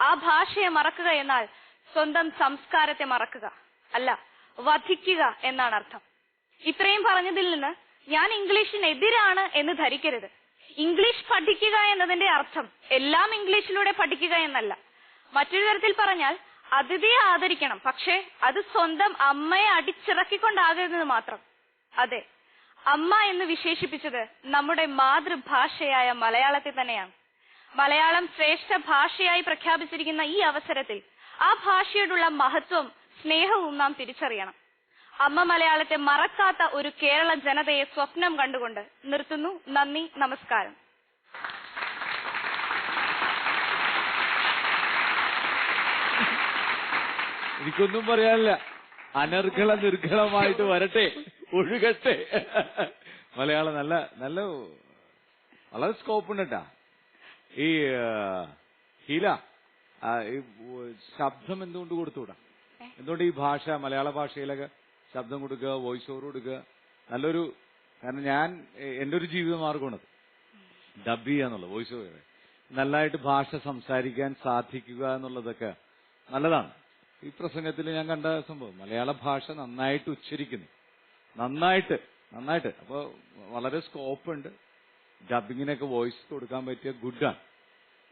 [SPEAKER 2] ആ ഭാഷയെ മറക്കുക എന്നാൽ സ്വന്തം സംസ്കാരത്തെ മറക്കുക അല്ല, വധിക്കുക എന്നാണ് അർത്ഥം. ഇത്രയും പറഞ്ഞതിൽ നിന്ന് ഞാൻ ഇംഗ്ലീഷിനെതിരാണ് എന്ന് ധരിക്കരുത്. ഇംഗ്ലീഷ് പഠിക്കുക എന്നതിന്റെ അർത്ഥം എല്ലാം ഇംഗ്ലീഷിലൂടെ പഠിക്കുക എന്നല്ല. മറ്റൊരു തരത്തിൽ പറഞ്ഞാൽ അതിഥിയെ ആദരിക്കണം, പക്ഷേ അത് സ്വന്തം അമ്മയെ അടിച്ചിറക്കിക്കൊണ്ടാകരുതെന്ന് മാത്രം. അതെ, അമ്മ എന്ന് വിശേഷിപ്പിച്ചത് നമ്മുടെ മാതൃഭാഷയായ മലയാളത്തെ തന്നെയാണ്. മലയാളം ശ്രേഷ്ഠ ഭാഷയായി പ്രഖ്യാപിച്ചിരിക്കുന്ന ഈ അവസരത്തിൽ ആ ഭാഷയോടുള്ള മഹത്വം, സ്നേഹവും നാം തിരിച്ചറിയണം. അമ്മ മലയാളത്തെ മറക്കാത്ത ഒരു കേരള ജനതയെ സ്വപ്നം കണ്ടുകൊണ്ട് നിർത്തുന്നു. നന്ദി, നമസ്കാരം.
[SPEAKER 1] എനിക്കൊന്നും പറയാനില്ല. അനർഗള നിർഗളമായിട്ട് വരട്ടെ, ഒഴുകട്ടെ. മലയാളം നല്ല നല്ല വളരെ സ്കോപ്പ് ഉണ്ട് കേട്ടാ. ഈ ഹീല, ശബ്ദം എന്തുകൊണ്ട് കൊടുത്തുകൂടാ? എന്തുകൊണ്ട് ഈ ഭാഷ, മലയാള ഭാഷയിലൊക്കെ ശബ്ദം കൊടുക്കുക, വോയിസ് ഓവർ കൊടുക്കുക? നല്ലൊരു, കാരണം ഞാൻ എന്റെ ഒരു ജീവിത മാർഗമാണത്, ഡബ് ചെയ്യുക എന്നുള്ളത്, വോയിസ് ഓവർ. നല്ലതായിട്ട് ഭാഷ സംസാരിക്കാൻ സാധിക്കുക എന്നുള്ളതൊക്കെ നല്ലതാണ്. ഈ പ്രസംഗത്തിൽ ഞാൻ കണ്ട സംഭവം, മലയാള ഭാഷ നന്നായിട്ട് ഉച്ചരിക്കുന്നു, നന്നായിട്ട്. അപ്പൊ വളരെ സ്കോപ്പ് ഉണ്ട്. ഡബിങ്ങിനൊക്കെ വോയിസ് കൊടുക്കാൻ പറ്റിയ ഗുഡാണ്.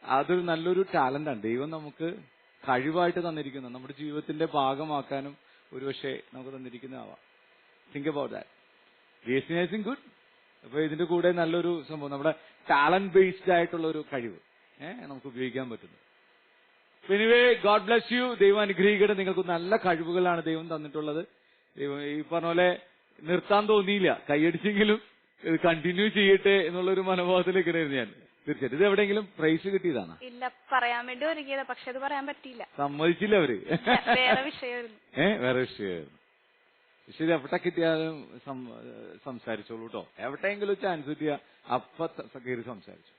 [SPEAKER 1] അതൊരു നല്ലൊരു ടാലന്റാണ് ദൈവം നമുക്ക് കഴിവായിട്ട് തന്നിരിക്കുന്നു. നമ്മുടെ ജീവിതത്തിന്റെ ഭാഗമാക്കാനും ഒരുപക്ഷെ നമുക്ക് തന്നിരിക്കുന്നതാവാം. Think about that. ബിഎസ്സിങ് ഗുഡ്. അപ്പൊ ഇതിന്റെ കൂടെ നല്ലൊരു സംഭവം, നമ്മുടെ ടാലന്റ് ബേസ്ഡ് ആയിട്ടുള്ള ഒരു കഴിവ് നമുക്ക് ഉപയോഗിക്കാൻ പറ്റുന്നു. Anyway, God bless you. ദൈവം അനുഗ്രഹിക്കട്ടെ. നിങ്ങൾക്ക് നല്ല കഴിവുകളാണ് ദൈവം തന്നിട്ടുള്ളത്. ദൈവം ഈ പറഞ്ഞ പോലെ നിർത്താൻ തോന്നിയില്ല, കൈയടിച്ചെങ്കിലും ഇത് കണ്ടിന്യൂ ചെയ്യട്ടെ എന്നുള്ളൊരു മനോഭാവത്തിലേക്ക് ഞാൻ. തീർച്ചയായിട്ടും ഇത് എവിടെയെങ്കിലും പ്രൈസ് കിട്ടിയതാണ്?
[SPEAKER 2] ഇല്ല, പറയാൻ വേണ്ടി ഒരുങ്ങിയത്, പക്ഷെ അത് പറയാൻ പറ്റിയില്ല.
[SPEAKER 1] സമ്മതിച്ചില്ല അവര്.
[SPEAKER 2] വേറെ വിഷയമായിരുന്നു.
[SPEAKER 1] വേറെ വിഷയമായിരുന്നു. പക്ഷെ ഇത് എവിടെ കിട്ടിയാലും സംസാരിച്ചോളൂ കേട്ടോ. എവിടെയെങ്കിലും ചാൻസ് കിട്ടിയ അപ്പൊ കയറി സംസാരിച്ചു.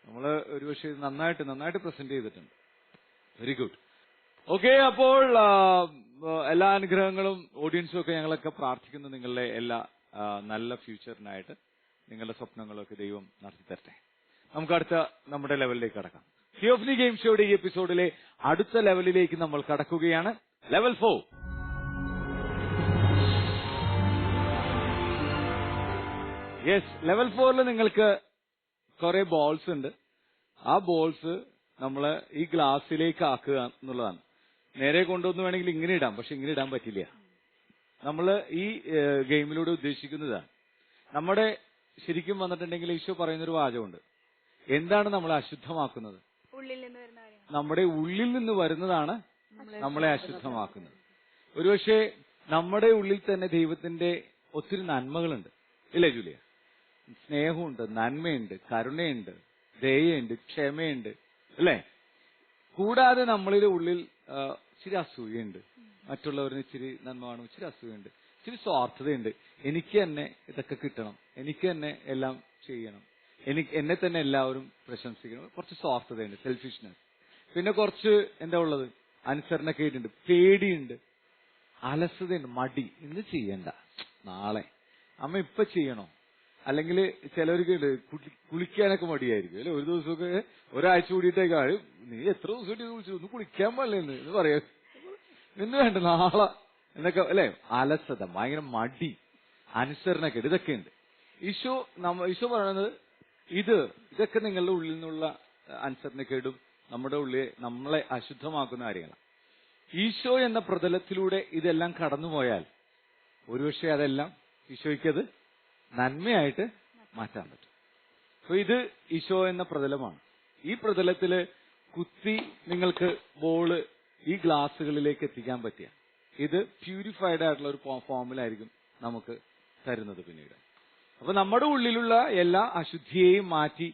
[SPEAKER 1] നമ്മള് ഒരു പക്ഷേ നന്നായിട്ട് പ്രസന്റ് ചെയ്തിട്ടുണ്ട്. Very good. ഓക്കെ, അപ്പോൾ എല്ലാ അനുഗ്രഹങ്ങളും ഓഡിയൻസും ഒക്കെ ഞങ്ങളൊക്കെ പ്രാർത്ഥിക്കുന്നു നിങ്ങളുടെ എല്ലാ നല്ല ഫ്യൂച്ചറിനായിട്ട്. നിങ്ങളുടെ സ്വപ്നങ്ങളൊക്കെ ദൈവം നടത്തി തരട്ടെ. നമുക്ക് അടുത്ത നമ്മുടെ ലെവലിലേക്ക് കടക്കാം. തിയോഫനി ഗെയിം ഷോയുടെ ഈ എപ്പിസോഡിലെ അടുത്ത ലെവലിലേക്ക് നമ്മൾ കടക്കുകയാണ്. ലെവൽ 4. യെസ്, ലെവൽ 4 നിങ്ങൾക്ക് കുറെ ബോൾസ് ഉണ്ട്. ആ ബോൾസ് നമ്മള് ഈ ഗ്ലാസ്സിലേക്ക് ആക്കുക എന്നുള്ളതാണ്. നേരെ കൊണ്ടുവന്ന് വേണമെങ്കിൽ ഇങ്ങനെ ഇടാം, പക്ഷെ ഇങ്ങനെ ഇടാൻ പറ്റില്ല. നമ്മൾ ഈ ഗെയിമിലൂടെ ഉദ്ദേശിക്കുന്നതാണ്, നമ്മുടെ ശരിക്കും വന്നിട്ടുണ്ടെങ്കിൽ ഈശോ പറയുന്നൊരു വാചകമുണ്ട്. എന്താണ് നമ്മളെ അശുദ്ധമാക്കുന്നത്?
[SPEAKER 2] ഉള്ളിൽ നിന്ന് വരുന്ന കാര്യങ്ങൾ.
[SPEAKER 1] നമ്മുടെ ഉള്ളിൽ നിന്ന് വരുന്നതാണ് നമ്മളെ അശുദ്ധമാക്കുന്നത്. ഒരുപക്ഷെ നമ്മുടെ ഉള്ളിൽ തന്നെ ദൈവത്തിന്റെ ഒത്തിരി നന്മകളുണ്ട്, ഇല്ലേ ജൂലിയ? സ്നേഹമുണ്ട്, നന്മയുണ്ട്, കരുണയുണ്ട്, ദയയുണ്ട്, ക്ഷമയുണ്ട്, അല്ലേ? കൂടാതെ നമ്മളിലെ ഉള്ളിൽ ഇച്ചിരി അസൂയുണ്ട്, മറ്റുള്ളവരിന് ഇച്ചിരി നന്മ കാണും, ഇച്ചിരി അസൂയുണ്ട്, ഇച്ചിരി സ്വാർത്ഥതയുണ്ട്. എനിക്ക് തന്നെ ഇതൊക്കെ കിട്ടണം, എനിക്ക് തന്നെ എല്ലാം ചെയ്യണം, എന്നെ തന്നെ എല്ലാവരും പ്രശംസിക്കണം. കുറച്ച് സ്വാർത്ഥതയുണ്ട്, സെൽഫിഷ്നെസ്. പിന്നെ കുറച്ച് എന്താ ഉള്ളത്? അനുസരണക്കേടുണ്ട്, പേടിയുണ്ട്, അലസതയുണ്ട്, മടി. ഇന്ന് ചെയ്യണ്ട, നാളെ അമ്മ ഇപ്പൊ ചെയ്യണോ? അല്ലെങ്കിൽ ചിലവർക്ക് കുളിക്കാനൊക്കെ മടിയായിരിക്കും, അല്ലെ? ഒരു ദിവസമൊക്കെ ഒരാഴ്ച കൂടിയിട്ടേക്കാൾ നീ എത്ര ദിവസം കുളിച്ചു, ഒന്ന് കുളിക്കാൻ പാടില്ലെന്ന് എന്ന് പറയാ. ഇന്ന് വേണ്ട, നാളെ എന്നൊക്കെ, അല്ലെ? അലസത, ഭയങ്കര മടി, അനുസരണക്കേട്, ഇതൊക്കെയുണ്ട്. ഈശോ പറയുന്നത് ഇതൊക്കെ നിങ്ങളുടെ ഉള്ളിൽ നിന്നുള്ള അനുസരണക്കേടും നമ്മുടെ ഉള്ളിൽ നമ്മളെ അശുദ്ധമാക്കുന്ന കാര്യങ്ങളാണ്. ഈശോ എന്ന പ്രതലത്തിലൂടെ ഇതെല്ലാം കടന്നുപോയാൽ ഒരുപക്ഷെ അതെല്ലാം ഈശോയ്ക്കത് നന്മയായിട്ട് മാറ്റാൻ പറ്റും. അപ്പൊ ഇത് ഈശോ എന്ന പ്രതലമാണ്. ഈ പ്രതലത്തില് കുത്തി നിങ്ങൾക്ക് ബോള് ഈ ഗ്ലാസുകളിലേക്ക് എത്തിക്കാൻ പറ്റിയ ഇത് പ്യൂരിഫൈഡ് ആയിട്ടുള്ള ഒരു ഫോമിലായിരിക്കും നമുക്ക് തരുന്നത് പിന്നീട്. അപ്പൊ നമ്മുടെ ഉള്ളിലുള്ള എല്ലാ അശുദ്ധിയെയും മാറ്റി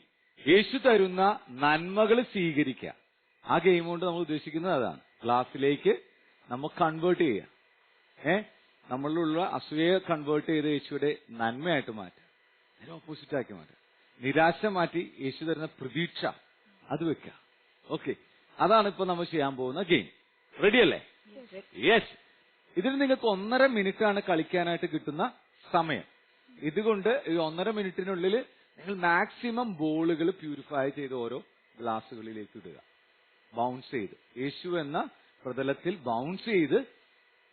[SPEAKER 1] യേശു തരുന്ന നന്മകൾ സ്വീകരിക്കുക. ആ ഗെയിം കൊണ്ട് നമ്മൾ ഉദ്ദേശിക്കുന്നത് അതാണ്. ഗ്ലാസ്സിലേക്ക് നമ്മൾ കൺവേർട്ട് ചെയ്യുക. നമ്മളിലുള്ള അസൂയയെ കൺവേർട്ട് ചെയ്ത് യേശുവിടെ നന്മയായിട്ട് മാറ്റുക, നേരെ ഓപ്പോസിറ്റ് ആക്കി മാറ്റുക. നിരാശ മാറ്റി യേശു തരുന്ന പ്രതീക്ഷ അത് വെക്കുക. ഓക്കെ, അതാണ് ഇപ്പൊ നമ്മൾ ചെയ്യാൻ പോകുന്ന ഗെയിം. റെഡിയല്ലേ? യെസ്. ഇതിന് നിങ്ങൾക്ക് 1.5 മിനിറ്റാണ് കളിക്കാനായിട്ട് കിട്ടുന്ന സമയം. ഇതുകൊണ്ട് ഈ 1.5 മിനിറ്റിനുള്ളിൽ നിങ്ങൾ മാക്സിമം ബോളുകൾ പ്യൂരിഫൈ ചെയ്ത് ഓരോ ഗ്ലാസുകളിലേക്ക് ഇടുക. ബൗൺസ് ചെയ്ത് യേശു എന്ന പ്രതലത്തിൽ ബൗൺസ് ചെയ്ത്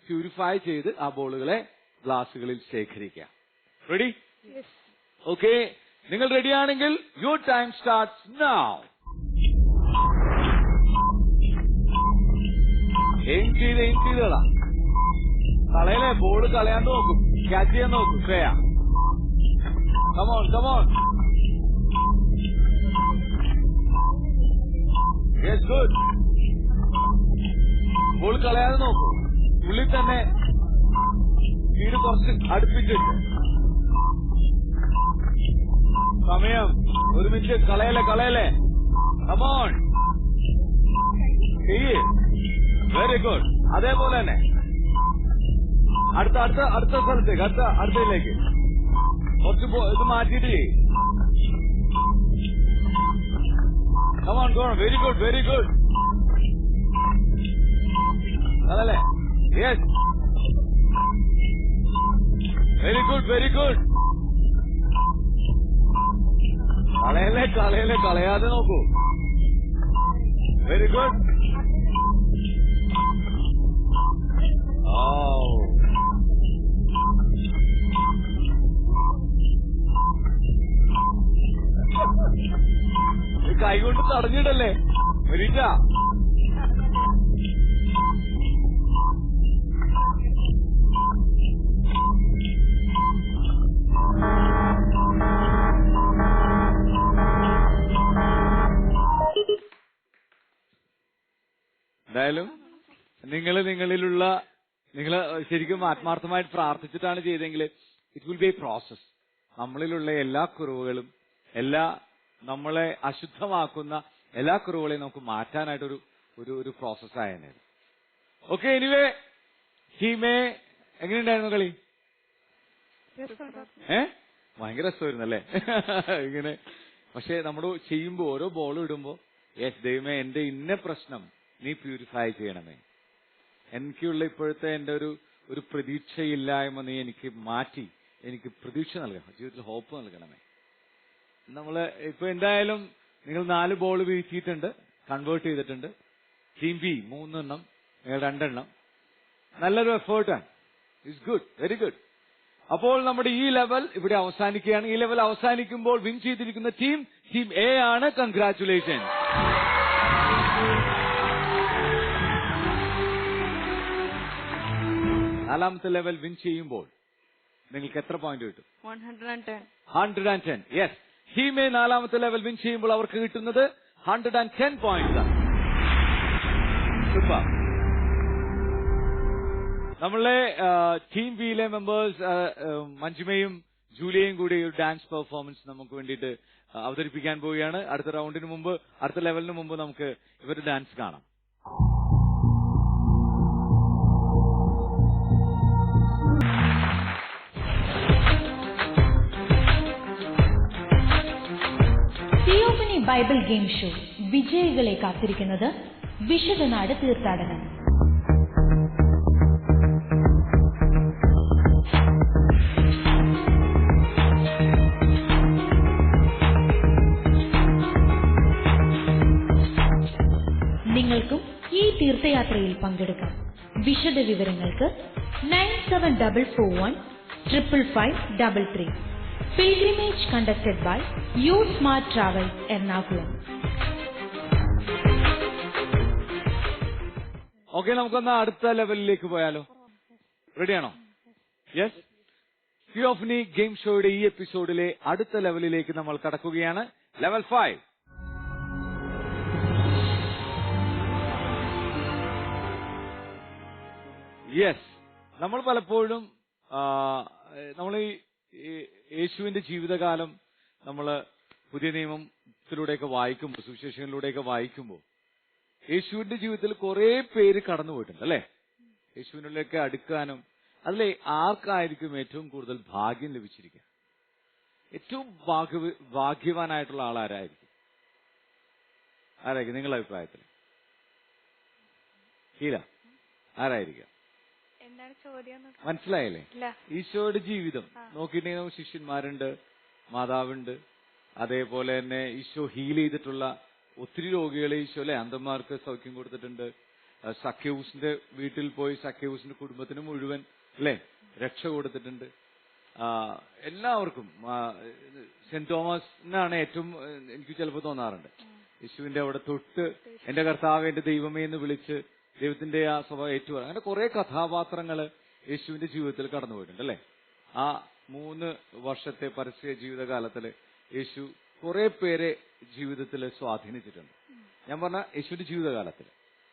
[SPEAKER 1] പ്യൂരിഫൈ ചെയ്ത് ആ ബോളുകളെ ഗ്ലാസുകളിൽ ശേഖരിക്കുക. റെഡി? ഓക്കെ, നിങ്ങൾ റെഡിയാണെങ്കിൽ your time starts now. Aim ചെയ്തതാ. കളയലേ, ബോള് കളയാൻ നോക്കും, ക്യാച്ച് ചെയ്യാൻ നോക്കും. Shreya, come on come on. Yes, good. Ball കളയാതെ നോക്കൂ. ഉള്ളിൽ തന്നെ വീട് കുറച്ച് അടുപ്പിച്ചിട്ട്. സമയം 1 മിനിറ്റ്. കളയലേ. Come on, very good. അതേപോലെ തന്നെ അടുത്ത സ്ഥലത്തേക്ക്, അടുത്തയിലേക്ക് കുറച്ച് ഇത് മാറ്റിയിട്ട് ചെയ്യും. Come on go. Very good. അതല്ലേ? Yes, very good. കളയാതെ നോക്കൂ. Very good. കൈകൊണ്ട് തടഞ്ഞിടല്ലേ മരീറ്റ. എന്തായാലും നിങ്ങൾ ശരിക്കും ആത്മാർത്ഥമായിട്ട് പ്രാർത്ഥിച്ചിട്ടാണ് ചെയ്തെങ്കിൽ it will be a process. നമ്മളിലുള്ള എല്ലാ കുറവുകളും, നമ്മളെ അശുദ്ധമാക്കുന്ന എല്ലാ കുറവുകളെയും നമുക്ക് മാറ്റാനായിട്ടൊരു ഒരു പ്രോസസ് ആയതിനെ. ഓക്കെ, എനിവേ ടീമേ, എങ്ങനെയുണ്ടായിരുന്നു കളി? ഭയങ്കര രസമായിരുന്നു അല്ലേ? ഇങ്ങനെ. പക്ഷെ നമ്മൾ ചെയ്യുമ്പോ ഓരോ ബോളും ഇടുമ്പോ യെസ് ദൈവമേ, എന്റെ ഇന്ന പ്രശ്നം നീ പ്യൂരിഫൈ ചെയ്യണമേ, എനിക്കുള്ള ഇപ്പോഴത്തെ എന്റെ ഒരു പ്രതീക്ഷയില്ലായ്മ നീ എനിക്ക് മാറ്റി എനിക്ക് പ്രതീക്ഷ നൽകണം, ജീവിതത്തിൽ ഹോപ്പ് നൽകണമേ. നമ്മള് ഇപ്പൊ എന്തായാലും നിങ്ങൾ 4 ബോൾ വീഴ്ത്തിയിട്ടുണ്ട്, കൺവേർട്ട് ചെയ്തിട്ടുണ്ട്. ടീം ബി 3 എണ്ണം, നിങ്ങൾ 2 എണ്ണം. നല്ലൊരു എഫേർട്ടാണ്. It's good, very good. അപ്പോൾ നമ്മുടെ ഈ ലെവൽ ഇവിടെ അവസാനിക്കുകയാണ്. ഈ ലെവൽ അവസാനിക്കുമ്പോൾ വിൻ ചെയ്തിരിക്കുന്ന ടീം എ ആണ്. കൺഗ്രാറ്റുലേഷൻ. നാലാമത്തെ ലെവൽ വിൻ ചെയ്യുമ്പോൾ നിങ്ങൾക്ക് എത്ര പോയിന്റ് കിട്ടും? 110. യെസ്, ടീം എ നാലാമത്തെ ലെവൽ വിൻ ചെയ്യുമ്പോൾ അവർക്ക് കിട്ടുന്നത് 110 പോയിന്റ്സ് ആണ്. സൂപ്പർ. നമ്മളെ ടീം ബിയിലെ മെമ്പേഴ്സ് മഞ്ജുമയും ജൂലിയയും കൂടി ഒരു ഡാൻസ് പെർഫോമൻസ് നമുക്ക് വേണ്ടിയിട്ട് അവതരിപ്പിക്കാൻ പോവുകയാണ്. അടുത്ത റൗണ്ടിന് മുമ്പ്, അടുത്ത ലെവലിന് മുമ്പ് നമുക്ക് ഇവരുടെ ഡാൻസ് കാണാം.
[SPEAKER 6] തിയോഫനി ബൈബിൾ ഗെയിം ഷോ വിജയികളെ കാത്തിരിക്കുന്നത് വിശുദ്ധനാട് തീർത്ഥാടനം. നിങ്ങൾക്കും ഈ തീർത്ഥയാത്രയിൽ പങ്കെടുക്കാം. വിശദ വിവരങ്ങൾക്ക് 9744155533. Pilgrimage conducted by You Smart Travels Ernakulam.
[SPEAKER 1] Okay, നമുക്കൊന്ന് അടുത്ത ലെവലിലേക്ക് പോയാലോ? റെഡിയാണോ? യെസ്. തിയോഫനി ഗെയിം ഷോയുടെ ഈ എപ്പിസോഡിലെ അടുത്ത ലെവലിലേക്ക് നമ്മൾ കടക്കുകയാണ്. ലെവൽ 5. യെസ്, നമ്മൾ പലപ്പോഴും നമ്മൾ ഈ യേശുവിന്റെ ജീവിതകാലം നമ്മൾ പുതിയ നിയമത്തിലൂടെയൊക്കെ വായിക്കുമ്പോൾ, സുവിശേഷങ്ങളിലൂടെയൊക്കെ വായിക്കുമ്പോൾ യേശുവിന്റെ ജീവിതത്തിൽ കുറെ പേര് കടന്നുപോയിട്ടുണ്ട് അല്ലെ? യേശുവിനുള്ളിലേക്ക് അടുക്കാനും അതിലെ ആർക്കായിരിക്കും ഏറ്റവും കൂടുതൽ ഭാഗ്യം ലഭിച്ചിരിക്കുക? ഏറ്റവും ഭാഗ്യവാനായിട്ടുള്ള ആളാരായിരിക്കും? നിങ്ങളുടെ അഭിപ്രായത്തിൽ ആരായിരിക്കാം?
[SPEAKER 2] എന്താണ് ചോദ്യം?
[SPEAKER 1] മനസ്സിലായില്ലേ? ഈശോയുടെ ജീവിതം നോക്കിയിട്ടുണ്ടെങ്കിൽ ശിഷ്യന്മാരുണ്ട്, മാതാവുണ്ട്, അതേപോലെ തന്നെ ഈശോ ഹീൽ ചെയ്തിട്ടുള്ള ഒത്തിരി രോഗികളെ ഈശോ അന്ധന്മാർക്ക് സൗഖ്യം കൊടുത്തിട്ടുണ്ട്. സഖ്യവൂസിന്റെ വീട്ടിൽ പോയി സഖ്യവൂസിന്റെ കുടുംബത്തിന് മുഴുവൻ രക്ഷ കൊടുത്തിട്ടുണ്ട്. എല്ലാവർക്കും സെന്റ് തോമസിനാണ് ഏറ്റവും, എനിക്ക് ചിലപ്പോൾ തോന്നാറുണ്ട്, യേശുവിന്റെ അവിടെ തൊട്ട് എന്റെ കർത്താവ് എന്റെ ദൈവമേ എന്ന് വിളിച്ച് ദൈവത്തിന്റെ ആ സ്വഭാവം ഏറ്റുപറ. അങ്ങനെ കുറെ കഥാപാത്രങ്ങൾ യേശുവിന്റെ ജീവിതത്തിൽ കടന്നുപോയിട്ടുണ്ട് അല്ലെ? ആ 3 വർഷത്തെ പരസ്യ ജീവിതകാലത്തില് യേശു കുറെ പേരെ ജീവിതത്തിൽ സ്വാധീനിച്ചിട്ടുണ്ട്. ഞാൻ പറഞ്ഞ യേശുവിന്റെ ജീവിതകാലത്തിൽ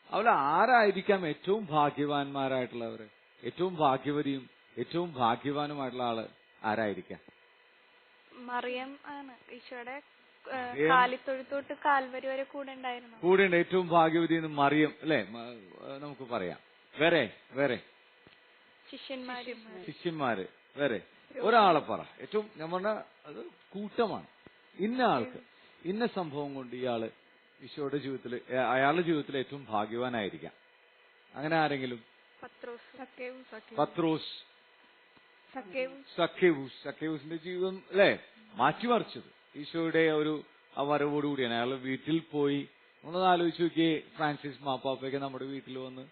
[SPEAKER 1] അവൾ ആരായിരിക്കാം ഏറ്റവും ഭാഗ്യവാന്മാരായിട്ടുള്ളവര്? ഏറ്റവും ഭാഗ്യവതിയും ഏറ്റവും ഭാഗ്യവാനുമായിട്ടുള്ള ആള് ആരായിരിക്കാം?
[SPEAKER 2] മറിയം ആണ്. ഈശോയുടെ കാലിത്തൊഴുത്തോട്ട് കാൽവരി വരെ കൂടെ ഉണ്ടായിരുന്നു.
[SPEAKER 1] കൂടെയുണ്ട്. ഏറ്റവും ഭാഗ്യവതി എന്ന് മറിയം അല്ലെ നമുക്ക് പറയാം. വേറെ ശിഷ്യന്മാര് വേറെ ഒരാളെ പറ. ഏറ്റവും ഞാൻ പറഞ്ഞ അത് കൂട്ടമാണ്. ഇന്ന ആൾക്ക് ഇന്ന സംഭവം കൊണ്ട് ഇയാള് ഈശോയുടെ ജീവിതത്തിൽ, അയാളുടെ ജീവിതത്തിൽ ഏറ്റവും ഭാഗ്യവാനായിരിക്കാം. അങ്ങനെ ആരെങ്കിലും? പത്രോസ്, സഖ്യവൂസിന്റെ ജീവിതം അല്ലെ മാറ്റിമറിച്ചത് ഈശോയുടെ ആ വരവോടുകൂടിയാണ്. അയാൾ വീട്ടിൽ പോയി, നമ്മളൊന്ന് ആലോചിച്ച് നോക്കിയേ, ഫ്രാൻസിസ് മാപ്പാപ്പയൊക്കെ നമ്മുടെ വീട്ടിൽ വന്ന്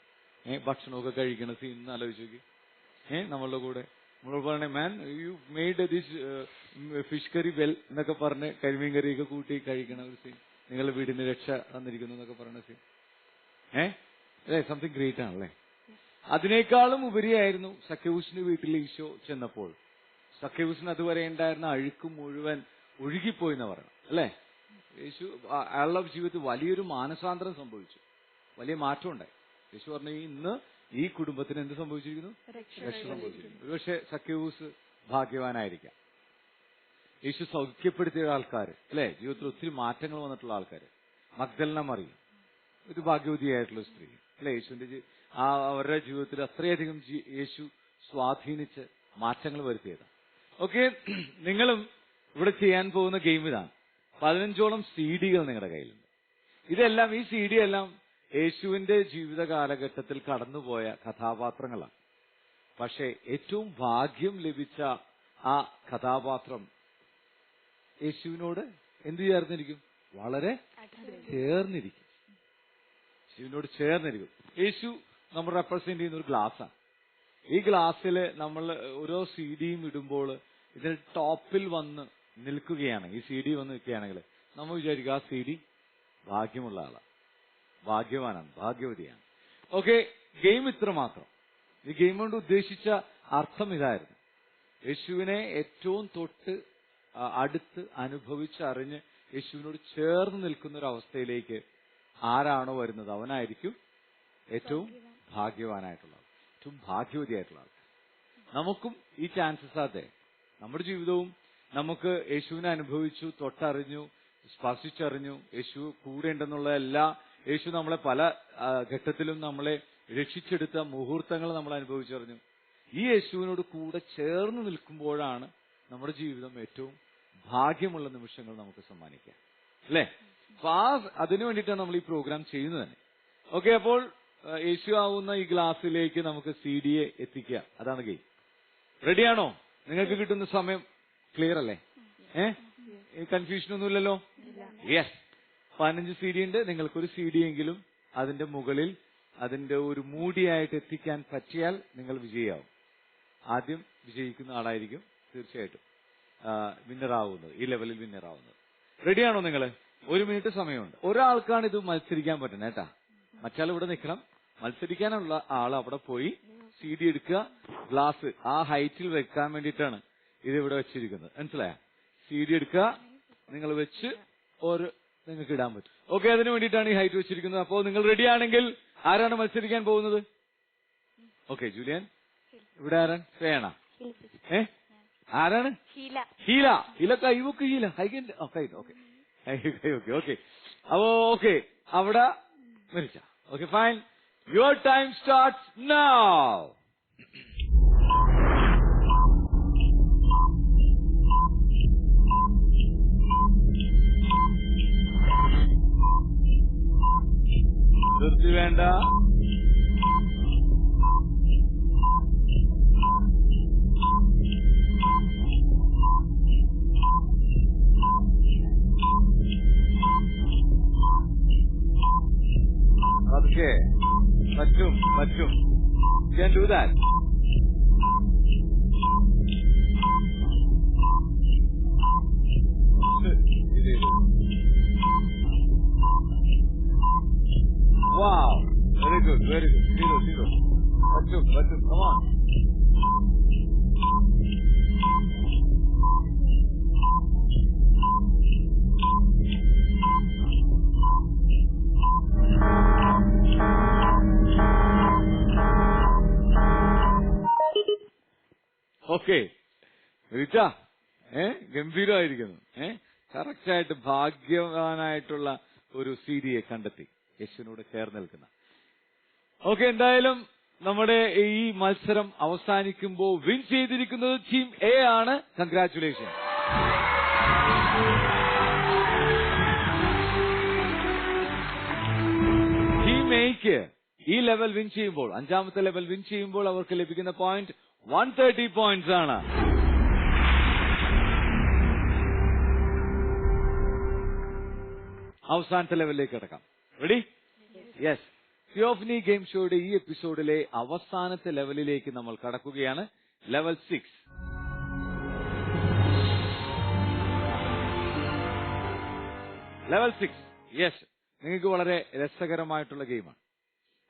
[SPEAKER 1] ഭക്ഷണമൊക്കെ കഴിക്കണ സീൻ ആലോചിച്ച് നോക്കി. നമ്മളുടെ കൂടെ നമ്മളോട് പറഞ്ഞേ, man you made this fish curry well എന്നൊക്കെ പറഞ്ഞ് കരിമീൻ കറിയൊക്കെ കൂട്ടി കഴിക്കണ ഒരു സീൻ, നിങ്ങളുടെ വീടിന് രക്ഷ തന്നിരിക്കുന്നു എന്നൊക്കെ പറയുന്ന സീൻ. സംതിങ് ഗ്രേറ്റ് ആണല്ലേ? അതിനേക്കാളും ഉപരിയായിരുന്നു സഖ്യവൂസിന്റെ വീട്ടിൽ ഈശോ ചെന്നപ്പോൾ സഖ്യവൂസിന് അതുവരെ ഉണ്ടായിരുന്ന അഴുക്ക് മുഴുവൻ ഒഴുകിപ്പോയി എന്ന് പറയണം അല്ലെ? യേശു അയാളുടെ ജീവിതത്തിൽ വലിയൊരു മാനസാന്തരം സംഭവിച്ചു, വലിയ മാറ്റം ഉണ്ടായി. യേശു പറഞ്ഞു, ഇന്ന് ഈ കുടുംബത്തിന് എന്ത് സംഭവിച്ചിരിക്കുന്നു? രക്ഷ സംഭവിച്ചിരിക്കുന്നു. ഒരുപക്ഷെ സഖ്യവൂസ് ഭാഗ്യവാനായിരിക്കാം. യേശു സൗഖ്യപ്പെടുത്തിയ ആൾക്കാർ അല്ലെ, ജീവിതത്തിൽ ഒത്തിരി മാറ്റങ്ങൾ വന്നിട്ടുള്ള ആൾക്കാർ. മഗ്ദലന മറിയം ഒരു ഭാഗ്യവതിയായിട്ടുള്ള സ്ത്രീ അല്ലെ, യേശുവിന്റെ അവരുടെ ജീവിതത്തിൽ അത്രയധികം യേശു സ്വാധീനിച്ച് മാറ്റങ്ങൾ വരുത്തിയതാണ്. ഓക്കെ, നിങ്ങളും ഇവിടെ ചെയ്യാൻ പോകുന്ന ഗെയിം ഇതാണ്. 15ഓളം CD നിങ്ങളുടെ കയ്യിലുണ്ട്. ഇതെല്ലാം, ഈ CD എല്ലാം യേശുവിന്റെ ജീവിത കാലഘട്ടത്തിൽ കടന്നുപോയ കഥാപാത്രങ്ങളാണ്. പക്ഷെ ഏറ്റവും ഭാഗ്യം ലഭിച്ച ആ കഥാപാത്രം യേശുവിനോട് എന്ത് ചേർന്നിരിക്കും? വളരെ ചേർന്നിരിക്കും. യേശുവിനോട് ചേർന്നിരിക്കും. യേശു നമ്മൾ റെപ്രസെന്റ് ചെയ്യുന്ന ഒരു ഗ്ലാസ്സാണ്. ഈ ഗ്ലാസ്സിൽ നമ്മൾ ഓരോ സിഡിയും ഇടുമ്പോൾ ഇതിന് ടോപ്പിൽ വന്ന് നിൽക്കുകയാണ്. ഈ സി ഡി വന്ന് നിൽക്കുകയാണെങ്കിൽ നമ്മൾ വിചാരിക്കും ആ സി ഡി ഭാഗ്യമുള്ള ആളാണ്, ഭാഗ്യവാനാണ്, ഭാഗ്യവതിയാണ്. ഓക്കെ, ഗെയിം ഇത്ര മാത്രം. ഈ ഗെയിം കൊണ്ട് ഉദ്ദേശിച്ച അർത്ഥം ഇതായിരുന്നു. യേശുവിനെ ഏറ്റവും തൊട്ട് അടുത്ത് അനുഭവിച്ചറിഞ്ഞ് യേശുവിനോട് ചേർന്ന് നിൽക്കുന്ന ഒരു അവസ്ഥയിലേക്ക് ആരാണോ വരുന്നത് അവനായിരിക്കും ഏറ്റവും ഭാഗ്യവാനായിട്ടുള്ള ആൾ, ഏറ്റവും ഭാഗ്യവതിയായിട്ടുള്ള ആൾ. നമുക്കും ഈ ചാൻസസ് അതെ. നമ്മുടെ ജീവിതവും നമുക്ക് യേശുവിനെ അനുഭവിച്ചു, തൊട്ടറിഞ്ഞു, സ്പർശിച്ചറിഞ്ഞു, യേശു കൂടെ ഉണ്ടെന്നുള്ള യേശു നമ്മളെ പല ഘട്ടത്തിലും നമ്മളെ രക്ഷിച്ചെടുത്ത മുഹൂർത്തങ്ങൾ നമ്മൾ അനുഭവിച്ചറിഞ്ഞു. ഈ യേശുവിനോട് കൂടെ ചേർന്ന് നിൽക്കുമ്പോഴാണ് നമ്മുടെ ജീവിതം ഏറ്റവും ഭാഗ്യമുള്ള നിമിഷങ്ങൾ നമുക്ക് സമ്മാനിക്കാം, അല്ലേ? അപ്പൊ അതിനു വേണ്ടിയിട്ടാണ് നമ്മൾ ഈ പ്രോഗ്രാം ചെയ്യുന്നത് തന്നെ. ഓക്കെ, അപ്പോൾ യേശു ആവുന്ന ഈ ഗ്ലാസ്സിലേക്ക് നമുക്ക് സി ഡിയെ എത്തിക്കുക. അതാണ് ഗെയിം. റെഡിയാണോ? നിങ്ങൾക്ക് കിട്ടുന്ന സമയം ക്ലിയർ അല്ലേ? കൺഫ്യൂഷൻ ഒന്നുമില്ലല്ലോ? യെസ്. 15 സി ഡി ഉണ്ട്. നിങ്ങൾക്കൊരു സി ഡി എങ്കിലും അതിന്റെ മുകളിൽ അതിന്റെ ഒരു മൂടിയായിട്ട് എത്തിക്കാൻ പറ്റിയാൽ നിങ്ങൾ വിജയിയാവും. ആദ്യം വിജയിക്കുന്ന ആളായിരിക്കും തീർച്ചയായിട്ടും വിന്നറാവുന്നത്, ഈ ലെവലിൽ വിന്നറാവുന്നത്. റെഡിയാണോ നിങ്ങൾ? 1 മിനിറ്റ് സമയമുണ്ട്. ഒരാൾക്കാണ് ഇത് മത്സരിക്കാൻ പറ്റുന്നത് കേട്ടാ. മറ്റാൾ ഇവിടെ നിൽക്കണം. മത്സരിക്കാനുള്ള ആൾ അവിടെ പോയി സി ഡി എടുക്കുക. ഗ്ലാസ് ആ ഹൈറ്റിൽ വെക്കാൻ വേണ്ടിയിട്ടാണ് ഇത് ഇവിടെ വെച്ചിരിക്കുന്നത്. മനസ്സിലായ? സി ഡി എടുക്കുക, നിങ്ങൾ വെച്ച് നിങ്ങൾക്ക് ഇടാൻ പറ്റും. ഓക്കെ, അതിനു വേണ്ടിയിട്ടാണ് ഈ ഹൈറ്റ് വെച്ചിരിക്കുന്നത്. അപ്പോൾ നിങ്ങൾ റെഡിയാണെങ്കിൽ ആരാണ് മത്സരിക്കാൻ പോകുന്നത്? Okay, Julian. ഇവിടെ ആരാണ്? ശ്രേയണ? ആരാണ്? ഹീല. കൈവക്ക് ഹീല. ഓക്കെ. അപ്പോ ഓക്കെ, അവിടെ മരിച്ച. Okay, fine. Your time starts now. ധൃതി വേണ്ട. പതുക്കെ. പറ്റും. You can do that. Wow, very good. 0. Patu, come on. Okay, Rita ഗംഭീരമായിരിക്കുന്നു. കറക്റ്റായിട്ട് ഭാഗ്യവാനായിട്ടുള്ള ഒരു സീഡിയെ കണ്ടെത്തി, യേശുവിനോട് ചേർന്ന് നിൽക്കുന്ന. ഓക്കെ, എന്തായാലും നമ്മുടെ ഈ മത്സരം അവസാനിക്കുമ്പോൾ വിൻ ചെയ്തിരിക്കുന്നത് ടീം എ ആണ്. കൺഗ്രാറ്റുലേഷൻ. ടീം എക്ക് ഈ ലെവൽ വിൻ ചെയ്യുമ്പോൾ, 5ാമത്തെ ലെവൽ വിൻ ചെയ്യുമ്പോൾ അവർക്ക് ലഭിക്കുന്ന പോയിന്റ് 130 പോയിന്റ്സ് ആണ്. അവസാനത്തെ ലെവലിലേക്ക് കിടക്കാം. റെഡി? യെസ്. തിയോഫനി ഗെയിം ഷോയുടെ ഈ എപ്പിസോഡിലെ അവസാനത്തെ ലെവലിലേക്ക് നമ്മൾ കടക്കുകയാണ്. ലെവൽ 6. ലെവൽ 6. യെസ്, നിങ്ങൾക്ക് വളരെ രസകരമായിട്ടുള്ള ഗെയിമാണ്.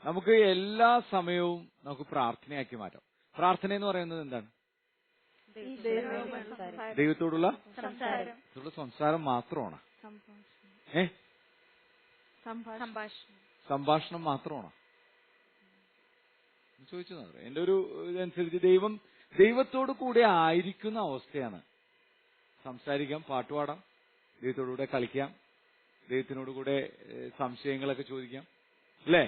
[SPEAKER 1] നമുക്ക് എല്ലാ സമയവും നമുക്ക് പ്രാർത്ഥനയാക്കി മാറ്റാം. പ്രാർത്ഥന എന്ന് പറയുന്നത് എന്താണ്? ദൈവത്തോടുള്ള സംസാരം മാത്രമാണ്. സംഭാഷണം മാത്രമാണ് ചോദിച്ചത്. എന്റെ ഒരു ഇതനുസരിച്ച് ദൈവത്തോട് കൂടെ ആയിരിക്കുന്ന അവസ്ഥയാണ്. സംസാരിക്കാം, പാട്ടുപാടാം, ദൈവത്തോടുകൂടെ കളിക്കാം, ദൈവത്തിനോട് കൂടെ സംശയങ്ങളൊക്കെ ചോദിക്കാം, അല്ലേ?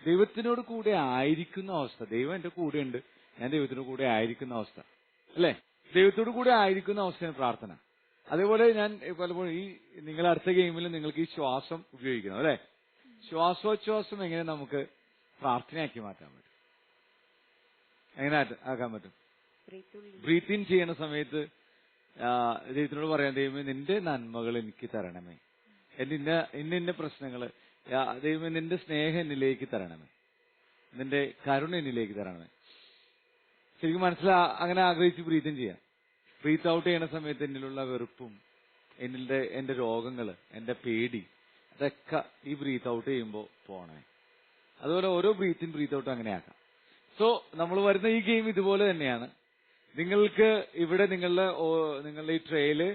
[SPEAKER 1] ദൈവത്തിനോട് കൂടെ ആയിരിക്കുന്ന അവസ്ഥ. ദൈവം എന്റെ കൂടെയുണ്ട്, ഞാൻ ദൈവത്തിനോട് കൂടെ ആയിരിക്കുന്ന അവസ്ഥ, അല്ലേ? ദൈവത്തോട് കൂടെ ആയിരിക്കുന്ന അവസ്ഥയാണ് പ്രാർത്ഥന. അതേപോലെ ഞാൻ പലപ്പോഴും ഈ നിങ്ങൾ അടുത്ത ഗെയിമിൽ നിങ്ങൾക്ക് ഈ ശ്വാസം ഉപയോഗിക്കണം, അല്ലേ? ശ്വാസോച്ഛ്വാസം എങ്ങനെ നമുക്ക് പ്രാർത്ഥനയാക്കി മാറ്റാൻ പറ്റും? എങ്ങനെ ആക്കാൻ പറ്റും? ബ്രീത്ത് ഇൻ ചെയ്യുന്ന സമയത്ത് ദൈവത്തിനോട് പറയാം, ദൈവമേ നിന്റെ നന്മകൾ എനിക്ക് തരണമേ, ഇന്ന പ്രശ്നങ്ങള് ദൈവമേ നിന്റെ സ്നേഹം എന്നിലേക്ക് തരണമേ, നിന്റെ കരുണ എന്നിലേക്ക് തരണമേ. ശരിക്കും അങ്ങനെ ആഗ്രഹിച്ച് ബ്രീത്ത് ഇൻ ചെയ്യാം. ബ്രീത്ത് ഔട്ട് ചെയ്യുന്ന സമയത്ത് എന്നിലുള്ള വെറുപ്പും എന്റെ രോഗങ്ങള്, എന്റെ പേടി, അതൊക്കെ ഈ ബ്രീത്ത് ഔട്ട് ചെയ്യുമ്പോൾ പോണേ. അതുപോലെ ഓരോ ബ്രീത്ത് ഇൻ ബ്രീത്ത് ഔട്ടും അങ്ങനെ ആക്കാം. സോ നമ്മൾ വരുന്ന ഈ ഗെയിം ഇതുപോലെ തന്നെയാണ്. നിങ്ങൾക്ക് ഇവിടെ നിങ്ങളുടെ ഈ ട്രേയില്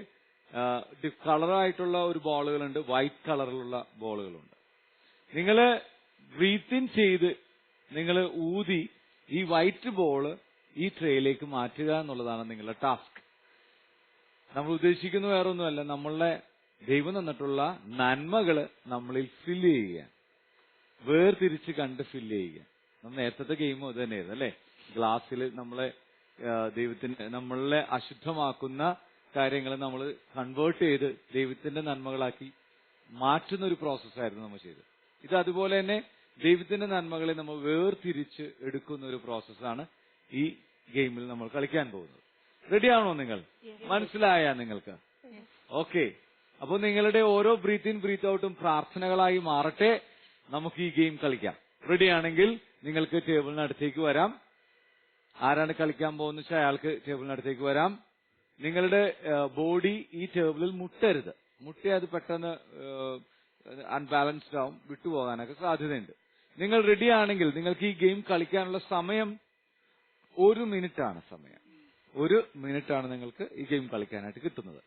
[SPEAKER 1] കളറായിട്ടുള്ള ഒരു ബോളുകളുണ്ട്, വൈറ്റ് കളറിലുള്ള ബോളുകളുണ്ട്. നിങ്ങൾ ബ്രീത്ത് ഇൻ ചെയ്ത് നിങ്ങൾ ഊതി ഈ വൈറ്റ് ബോള് ഈ ട്രേയിലേക്ക് മാറ്റുക എന്നുള്ളതാണ് നിങ്ങളുടെ ടാസ്ക്. നമ്മൾ ഉദ്ദേശിക്കുന്ന വേറൊന്നുമല്ല, നമ്മളുടെ ദൈവം തന്നിട്ടുള്ള നന്മകള് നമ്മളിൽ ഫില്ല് ചെയ്യുക, വേർതിരിച്ച് കണ്ട് ഫില്ല് ചെയ്യുക. നമ്മൾ നേരത്തെ ഗെയിമും അത് തന്നെയായിരുന്നു അല്ലെ? ഗ്ലാസ്സിൽ നമ്മളെ അശുദ്ധമാക്കുന്ന കാര്യങ്ങൾ നമ്മൾ കൺവേർട്ട് ചെയ്ത് ദൈവത്തിന്റെ നന്മകളാക്കി മാറ്റുന്ന ഒരു പ്രോസസ്സായിരുന്നു നമ്മൾ ചെയ്തത്. ഇത് അതുപോലെ തന്നെ ദൈവത്തിന്റെ നന്മകളെ നമ്മൾ വേർതിരിച്ച് എടുക്കുന്ന ഒരു പ്രോസസ്സാണ് ഈ ഗെയിമിൽ നമ്മൾ കളിക്കാൻ പോകുന്നത്. റെഡിയാണോ നിങ്ങൾ? മനസ്സിലായ നിങ്ങൾക്ക്? ഓക്കെ. അപ്പൊ നിങ്ങളുടെ ഓരോ ബ്രീത്ത് ഇൻ ബ്രീത്ത് ഔട്ടും പ്രാർത്ഥനകളായി മാറട്ടെ. നമുക്ക് ഈ ഗെയിം കളിക്കാം. റെഡിയാണെങ്കിൽ നിങ്ങൾക്ക് ടേബിളിനടുത്തേക്ക് വരാം. ആരാണ് കളിക്കാൻ പോകുന്ന വെച്ചാൽ അയാൾക്ക് ടേബിളിനടുത്തേക്ക് വരാം. നിങ്ങളുടെ ബോഡി ഈ ടേബിളിൽ മുട്ടരുത്. മുട്ടിയത് പെട്ടെന്ന് അൺബാലൻസ്ഡ് ആവും, വിട്ടുപോകാനൊക്കെ സാധ്യതയുണ്ട്. നിങ്ങൾ റെഡിയാണെങ്കിൽ നിങ്ങൾക്ക് ഈ ഗെയിം കളിക്കാനുള്ള സമയം 1 മിനിറ്റാണ്. സമയം 1 മിനിറ്റാണ് നിങ്ങൾക്ക് ഈ ഗെയിം കളിക്കാനായിട്ട് കിട്ടുന്നത്.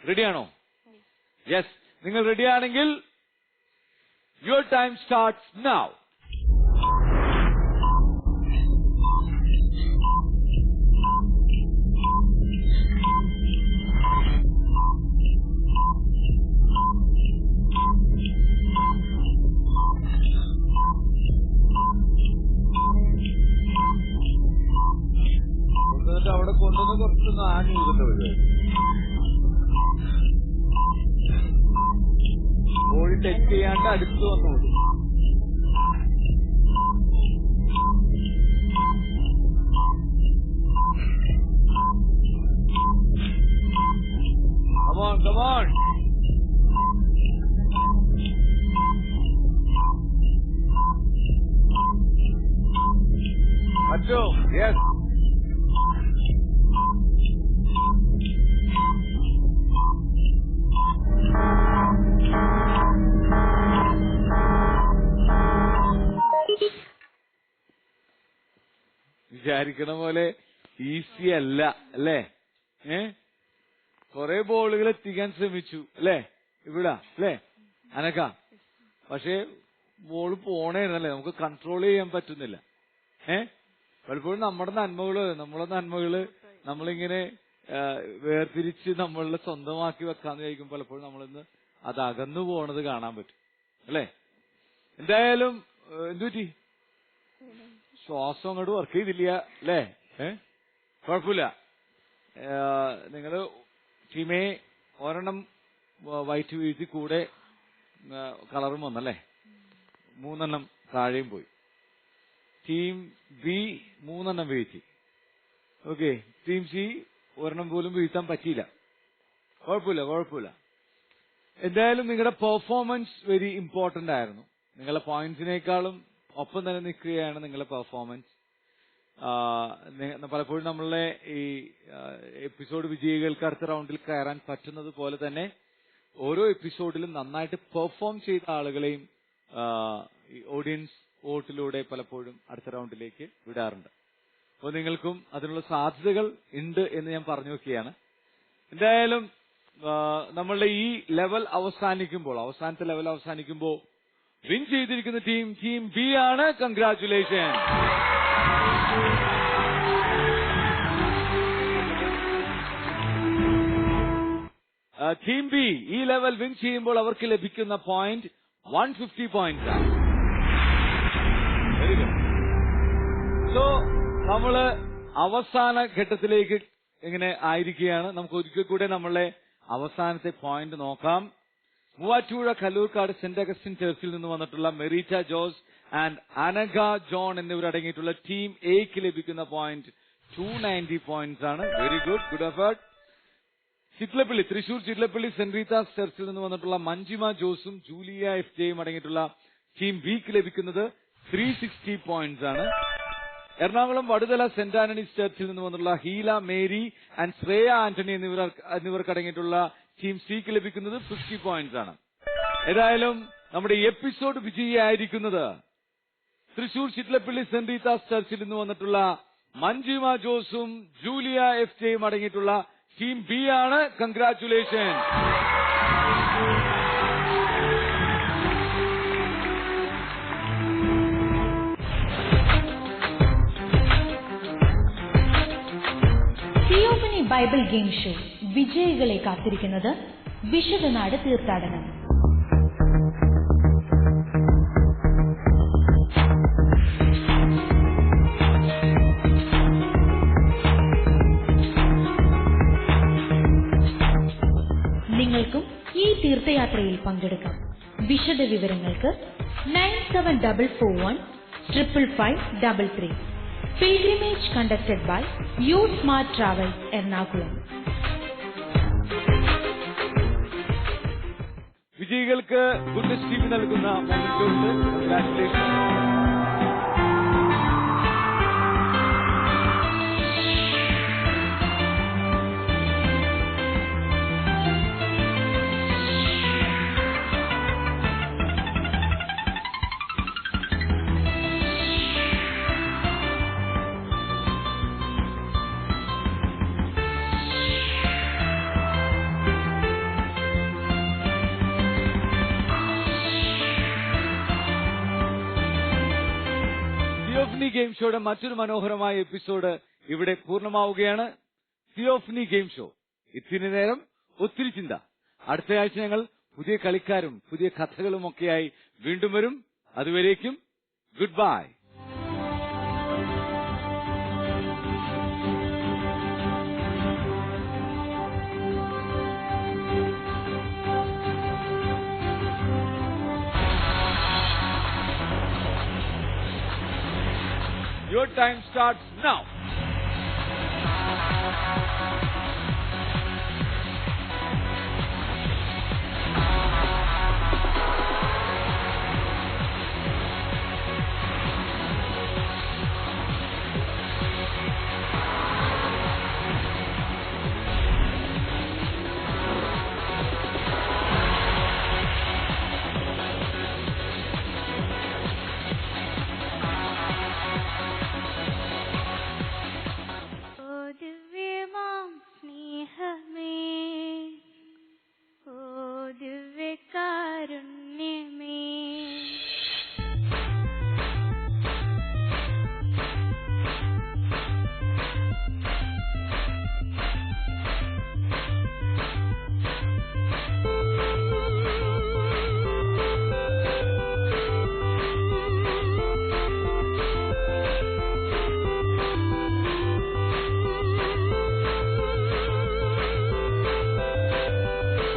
[SPEAKER 1] റെഡിയാണോ? യെസ്. നിങ്ങൾ റെഡിയാണെങ്കിൽ യുവർ ടൈം സ്റ്റാർട്ട്സ് നൗ. അവിടെ കൊണ്ടുവന്ന് കുറച്ചൊന്ന് ആഞ്ഞു കൊടുക്കേണ്ട ബോഡി ടച്ച് ചെയ്യാണ്ട് അടുത്ത് വന്നു കൊടുക്കും. Come on, come on. Acho, yes. വിചാരിക്കണ പോലെ ഈസി അല്ല അല്ലേ? കുറെ ബോളുകൾ എത്തിക്കാൻ ശ്രമിച്ചു അല്ലേ ഇവിടെ അല്ലേ അനക്ക? പക്ഷേ ബോള് പോണേന്നല്ലേ, നമുക്ക് കൺട്രോൾ ചെയ്യാൻ പറ്റുന്നില്ല. പലപ്പോഴും നമ്മളെ നന്മകള് നമ്മളിങ്ങനെ വേർതിരിച്ച് നമ്മളുടെ സ്വന്തമാക്കി വെക്കാന്ന് ചോദിക്കും. പലപ്പോഴും നമ്മളിന്ന് അത് അകന്നു പോണത് കാണാൻ പറ്റും അല്ലേ? എന്തായാലും എന്തുപറ്റി? ശ്വാസം അങ്ങോട്ട് വർക്ക് ചെയ്തില്ല അല്ലേ? കുഴപ്പമില്ല. നിങ്ങള് ടീമേ ഒരെണ്ണം വൈറ്റ് വീഴ്ത്തി കൂടെ കളറും വന്നല്ലേ? 3 എണ്ണം താഴെയും പോയി. ടീം ബി 3 എണ്ണം വീഴ്ത്തി. ഓക്കെ. ടീം സി ഒരെണ്ണം പോലും വീഴ്ത്താൻ പറ്റിയില്ല. കുഴപ്പമില്ല. എന്തായാലും നിങ്ങളുടെ പെർഫോമൻസ് വെരി ഇമ്പോർട്ടന്റ് ആയിരുന്നു. നിങ്ങളുടെ പോയിന്റ്സിനേക്കാളും ഒപ്പം തന്നെ നിൽക്കുകയാണ് നിങ്ങളുടെ പെർഫോമൻസ്. പലപ്പോഴും നമ്മളെ ഈ എപ്പിസോഡ് വിജയികൾക്ക് അടുത്ത റൗണ്ടിൽ കയറാൻ പറ്റുന്നത് പോലെ തന്നെ ഓരോ എപ്പിസോഡിലും നന്നായിട്ട് പെർഫോം ചെയ്ത ആളുകളെയും ഓഡിയൻസ് വോട്ടിലൂടെ പലപ്പോഴും അടുത്ത റൗണ്ടിലേക്ക് വിടാറുണ്ട്. അപ്പോൾ നിങ്ങൾക്കും അതിനുള്ള സാധ്യതകൾ ഉണ്ട് എന്ന് ഞാൻ പറഞ്ഞു വെക്കുകയാണ്. എന്തായാലും നമ്മളുടെ ഈ ലെവൽ അവസാനത്തെ ലെവൽ അവസാനിക്കുമ്പോൾ വിൻ ചെയ്തിരിക്കുന്ന ടീം ബി ആണ്. കൺഗ്രാറ്റുലേഷൻ. ടീം ബി ഈ ലെവൽ വിൻ ചെയ്യുമ്പോൾ അവർക്ക് ലഭിക്കുന്ന പോയിന്റ് 150 പോയിന്റ് ആണ്. Very good. സോ നമ്മള് അവസാന ഘട്ടത്തിലേക്ക് ഇങ്ങനെ ആയിരിക്കുകയാണ്. നമുക്ക് ഒരിക്കൽ കൂടെ നമ്മളെ അവസാനത്തെ പോയിന്റ് നോക്കാം. മൂവാറ്റുപുഴ കല്ലൂർക്കാട് സെന്റ് അഗസ്റ്റിൻ ചർച്ചിൽ നിന്ന് വന്നിട്ടുള്ള Merita Jose and Anagha John എന്നിവരടങ്ങിയിട്ടുള്ള ടീം എക്ക് ലഭിക്കുന്ന പോയിന്റ് 290 പോയിന്റ്സ് ആണ്. Very good, good effort. Chittilappilly, Thrissur Chittilappilly saint Rita's ചർച്ചിൽ നിന്ന് വന്നിട്ടുള്ള മഞ്ജിമ ജോസും ജൂലിയ എഫ് ജെയും അടങ്ങിയിട്ടുള്ള ടീം ബിക്ക് ലഭിക്കുന്നത് 360 പോയിന്റ്സ് ആണ്. എറണാകുളം വടുതല സെന്റ് ആന്റണീസ് ചർച്ചിൽ നിന്ന് വന്നിട്ടുള്ള Heela Mary and Shreya Antony എന്നിവർക്ക് അടങ്ങിയിട്ടുള്ള ടീം സിക്ക് ലഭിക്കുന്നത് 50 പോയിന്റ്സ് ആണ്. ഏതായാലും നമ്മുടെ എപ്പിസോഡ് വിജയിയായിരിക്കുന്നത് തൃശൂർ ചിറ്റ്ലപ്പള്ളി സെന്റ് റീത്താസ് ചർച്ചിൽ നിന്ന് വന്നിട്ടുള്ള മഞ്ജിമ ജോസും ജൂലിയ എഫ് ജെയും അടങ്ങിയിട്ടുള്ള ടീം ബി ആണ്. Congratulation.
[SPEAKER 6] Theophany Bible game show വിജയികളെ കാത്തിരിക്കുന്നത് വിശുദ്ധനാട് തീർത്ഥാടനം. നിങ്ങൾക്കും ഈ തീർത്ഥയാത്രയിൽ പങ്കെടുക്കാം. വിശദ വിവരങ്ങൾക്ക് 9744155533. Pilgrimage conducted by You Smart Travels Ernakulam.
[SPEAKER 1] വിജയികൾക്ക് ഗുഡ്നസ് ടിവി നൽകുന്ന മൊമെന്റുണ്ട്. കൺഗ്രാറ്റുലേഷൻ. ഗെയിം ഷോയുടെ മറ്റൊരു മനോഹരമായ എപ്പിസോഡ് ഇവിടെ പൂർണ്ണമാവുകയാണ്. തിയോഫനി ഗെയിം ഷോ, ഇത്തിരി നേരം ഒത്തിരി ചിന്ത. അടുത്തയാഴ്ച ഞങ്ങൾ പുതിയ കളിക്കാരും പുതിയ കഥകളും ഒക്കെയായി വീണ്ടും വരും. അതുവരേക്കും good bye. Your time starts now.